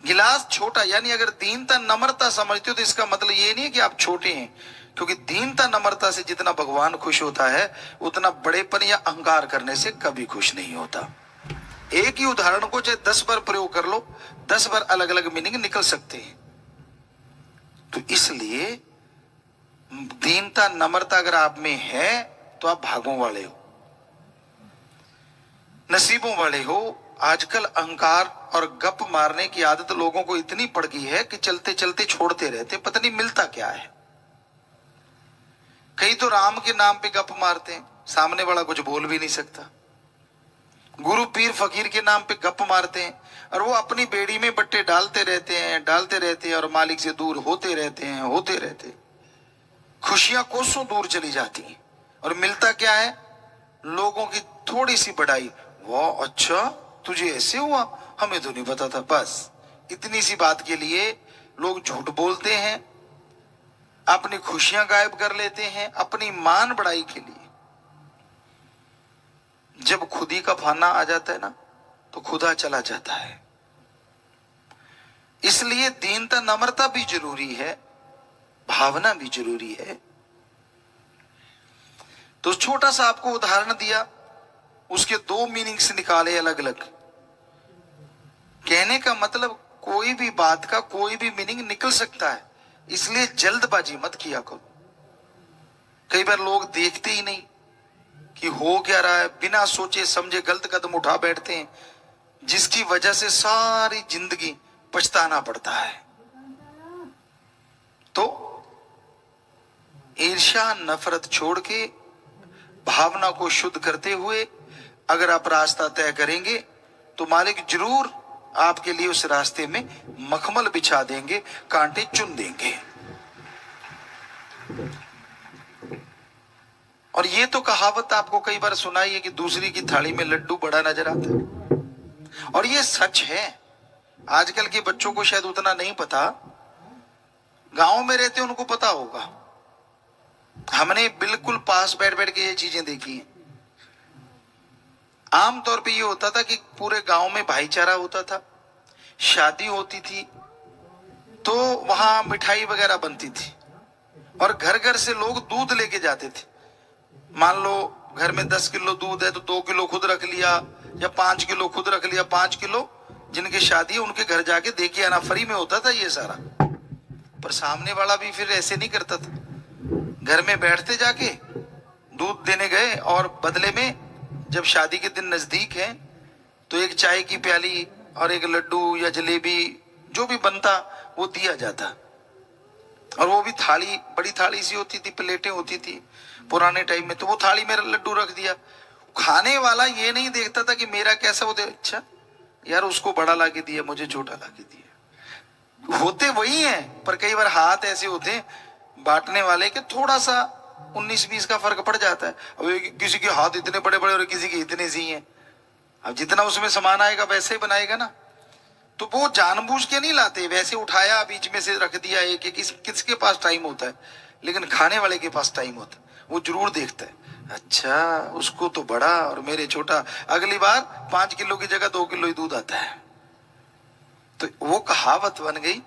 S1: गिलास छोटा, यानी अगर दीनता नम्रता समझते हो तो इसका मतलब ये नहीं है कि आप छोटे हैं, क्योंकि दीनता नम्रता से जितना भगवान खुश होता है उतना बड़ेपन या अहंकार करने से कभी खुश नहीं होता। एक ही उदाहरण को चाहे 10 बार प्रयोग कर लो, 10 बार अलग अलग मीनिंग निकल सकते हैं। तो इसलिए दीनता नम्रता अगर आप में है तो आप भागों वाले हो, नसीबों वाले हो। आजकल अहंकार और गप मारने की आदत लोगों को इतनी पड़ गई है कि चलते चलते छोड़ते रहते, पता नहीं मिलता क्या है। कई तो राम के नाम पे गप मारते हैं, सामने वाला कुछ बोल भी नहीं सकता। गुरु पीर फकीर के नाम पे गप मारते हैं और वो अपनी बेड़ी में बट्टे डालते रहते हैं और मालिक से दूर होते रहते हैं। खुशियां कोसों दूर चली जाती हैं और मिलता क्या है? लोगों की थोड़ी सी बढ़ाई। वाह अच्छा, तुझे ऐसे हुआ, हमें तो नहीं पता था। बस इतनी सी बात के लिए लोग झूठ बोलते हैं, अपनी खुशियां गायब कर लेते हैं अपनी मान बढ़ाई के लिए। जब खुदी का फाना आ जाता है ना, तो खुदा चला जाता है। इसलिए दीनता नम्रता भी जरूरी है, भावना भी जरूरी है। तो छोटा सा आपको उदाहरण दिया, उसके 2 मीनिंग्स निकाले अलग अलग। कहने का मतलब कोई भी बात का कोई भी मीनिंग निकल सकता है, इसलिए जल्दबाजी मत किया करो। कई बार लोग देखते ही नहीं कि हो क्या रहा है, बिना सोचे समझे गलत कदम उठा बैठते हैं, जिसकी वजह से सारी जिंदगी पछताना पड़ता है। तो ईर्ष्या नफरत छोड़ के भावना को शुद्ध करते हुए अगर आप रास्ता तय करेंगे तो मालिक जरूर आपके लिए उस रास्ते में मखमल बिछा देंगे, कांटे चुन देंगे। और ये तो कहावत आपको कई बार सुनाई है कि दूसरी की थाली में लड्डू बड़ा नजर आता है, और ये सच है। आजकल के बच्चों को शायद उतना नहीं पता, गांव में रहते उनको पता होगा। हमने बिल्कुल पास बैठ बैठ के ये चीजें देखी हैं। आमतौर पे ये होता था कि पूरे गांव में भाईचारा होता था, शादी होती थी तो वहां मिठाई वगैरह बनती थी और घर घर से लोग दूध लेके जाते थे। मान लो घर में 10 किलो दूध है तो 2 किलो खुद रख लिया, या 5 किलो खुद रख लिया। 5 किलो जिनकी शादी है उनके घर जाके देके आना, फ्री में होता था ये सारा। पर सामने वाला भी फिर ऐसे नहीं करता था, घर में बैठते जाके दूध देने गए और बदले में जब शादी के दिन नजदीक है तो एक चाय की प्याली और एक लड्डू या जलेबी जो भी बनता वो दिया जाता। और वो भी थाली, बड़ी थाली सी होती थी, प्लेटें होती थी पुराने टाइम में, तो वो थाली में लड्डू रख दिया। खाने वाला ये नहीं देखता था कि मेरा कैसा होता, अच्छा यार उसको बड़ा लाके दिया, मुझे छोटा लाके दिया। होते वही हैं, पर कई बार हाथ ऐसे होते हैं बांटने वाले के थोड़ा सा 19-20 का फर्क पड़ जाता है। अब किसी के हाथ इतने बड़े बड़े और किसी के इतने सी हैं, अब जितना उसमें सामान आएगा वैसे ही बनाएगा ना। तो वो जानबूझ के नहीं लाते, वैसे उठाया बीच में से रख दिया। एक किसके पास टाइम होता है, लेकिन खाने वाले के पास टाइम होता है, वो जरूर देखता है, अच्छा उसको तो बड़ा और मेरे छोटा। अगली बार 5 किलो की जगह 2 किलो ही दूध आता है। तो वो कहावत बन गई,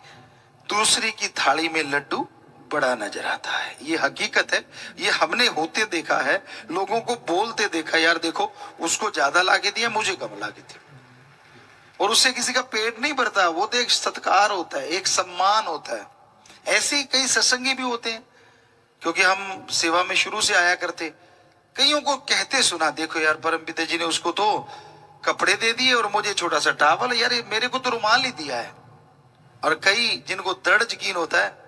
S1: दूसरी की थाली में लड्डू बड़ा नजर आता है। ये हकीकत है, ये हमने होते देखा है, लोगों को बोलते देखा, यार देखो उसको ज्यादा लाके दिया, मुझे कम लाके दिया। और उससे किसी का पेट नहीं भरता, वो तो एक सत्कार होता है, एक सम्मान होता है। ऐसे ही कई सत्संगी भी होते हैं, क्योंकि हम सेवा में शुरू से आया करते, कईयों को कहते सुना, देखो यार परमपिता जी ने उसको तो कपड़े दे दिए और मुझे छोटा सा टावल, यार मेरे को तो रुमाल ही दिया है। और कई जिनको दृढ़ यकीन होता है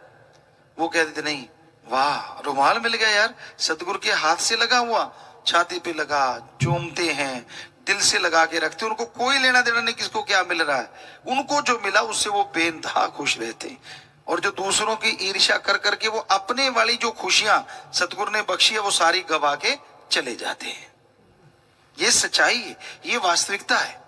S1: वो कहते थे नहीं, वाह रुमाल मिल गया यार, सतगुरु के हाथ से लगा हुआ, छाती पे लगा, चूमते हैं, दिल से लगा के रखते, उनको कोई लेना देना नहीं किसको क्या मिल रहा है, उनको जो मिला उससे वो बेइंतहा खुश रहते। और जो दूसरों की ईर्ष्या कर करके वो अपने वाली जो खुशियां सतगुरु ने बख्शी है वो सारी गवा के चले जाते हैं। ये सच्चाई है, ये वास्तविकता है।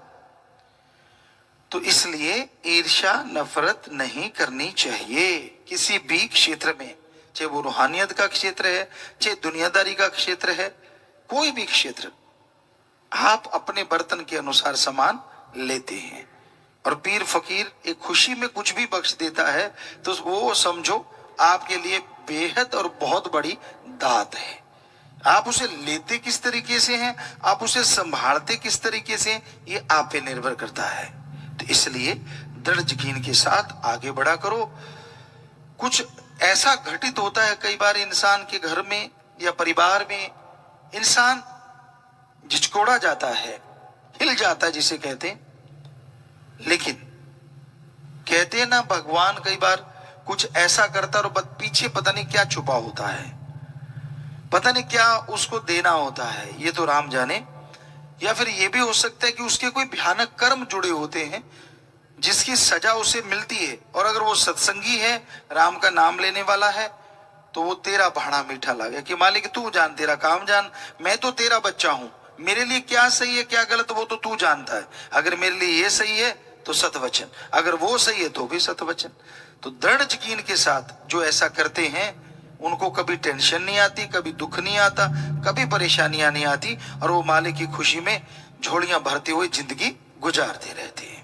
S1: तो इसलिए ईर्ष्या नफरत नहीं करनी चाहिए किसी भी क्षेत्र में, चाहे वो रूहानियत का क्षेत्र है, चाहे दुनियादारी का क्षेत्र है, कोई भी क्षेत्र। आप अपने बर्तन के अनुसार सामान लेते हैं और पीर फकीर एक खुशी में कुछ भी बख्श देता है तो वो समझो आपके लिए बेहद और बहुत बड़ी दात है। आप उसे लेते किस तरीके से हैं, आप उसे संभालते किस तरीके से, ये आप पे निर्भर करता है। तो इसलिए दृढ़ यकीन के साथ आगे बढ़ा करो। कुछ ऐसा घटित होता है कई बार इंसान के घर में या परिवार में, इंसान झिझकोड़ा जाता है, हिल जाता है जिसे कहते हैं। लेकिन कहते हैं ना, भगवान कई बार कुछ ऐसा करता और पीछे पता नहीं क्या छुपा होता है, पता नहीं क्या उसको देना होता है, ये तो राम जाने। या फिर ये भी हो सकता है कि उसके कोई भयानक कर्म जुड़े होते हैं जिसकी सजा उसे मिलती है। और अगर वो सत्संगी है, राम का नाम लेने वाला है, तो वो तेरा भाड़ा मीठा लगे कि मालिक तू जान, तेरा काम जान, मैं तो तेरा बच्चा हूं, मेरे लिए क्या सही है क्या गलत वो तो तू जानता है। अगर मेरे लिए ये सही है तो सतवचन, अगर वो सही है तो भी सतवचन। तो दृढ़ यकीन के साथ जो ऐसा करते हैं उनको कभी टेंशन नहीं आती, कभी दुख नहीं आता, कभी परेशानियां नहीं आती, और वो मालिक की खुशी में झोलियां भरते हुए जिंदगी गुजारते रहते हैं।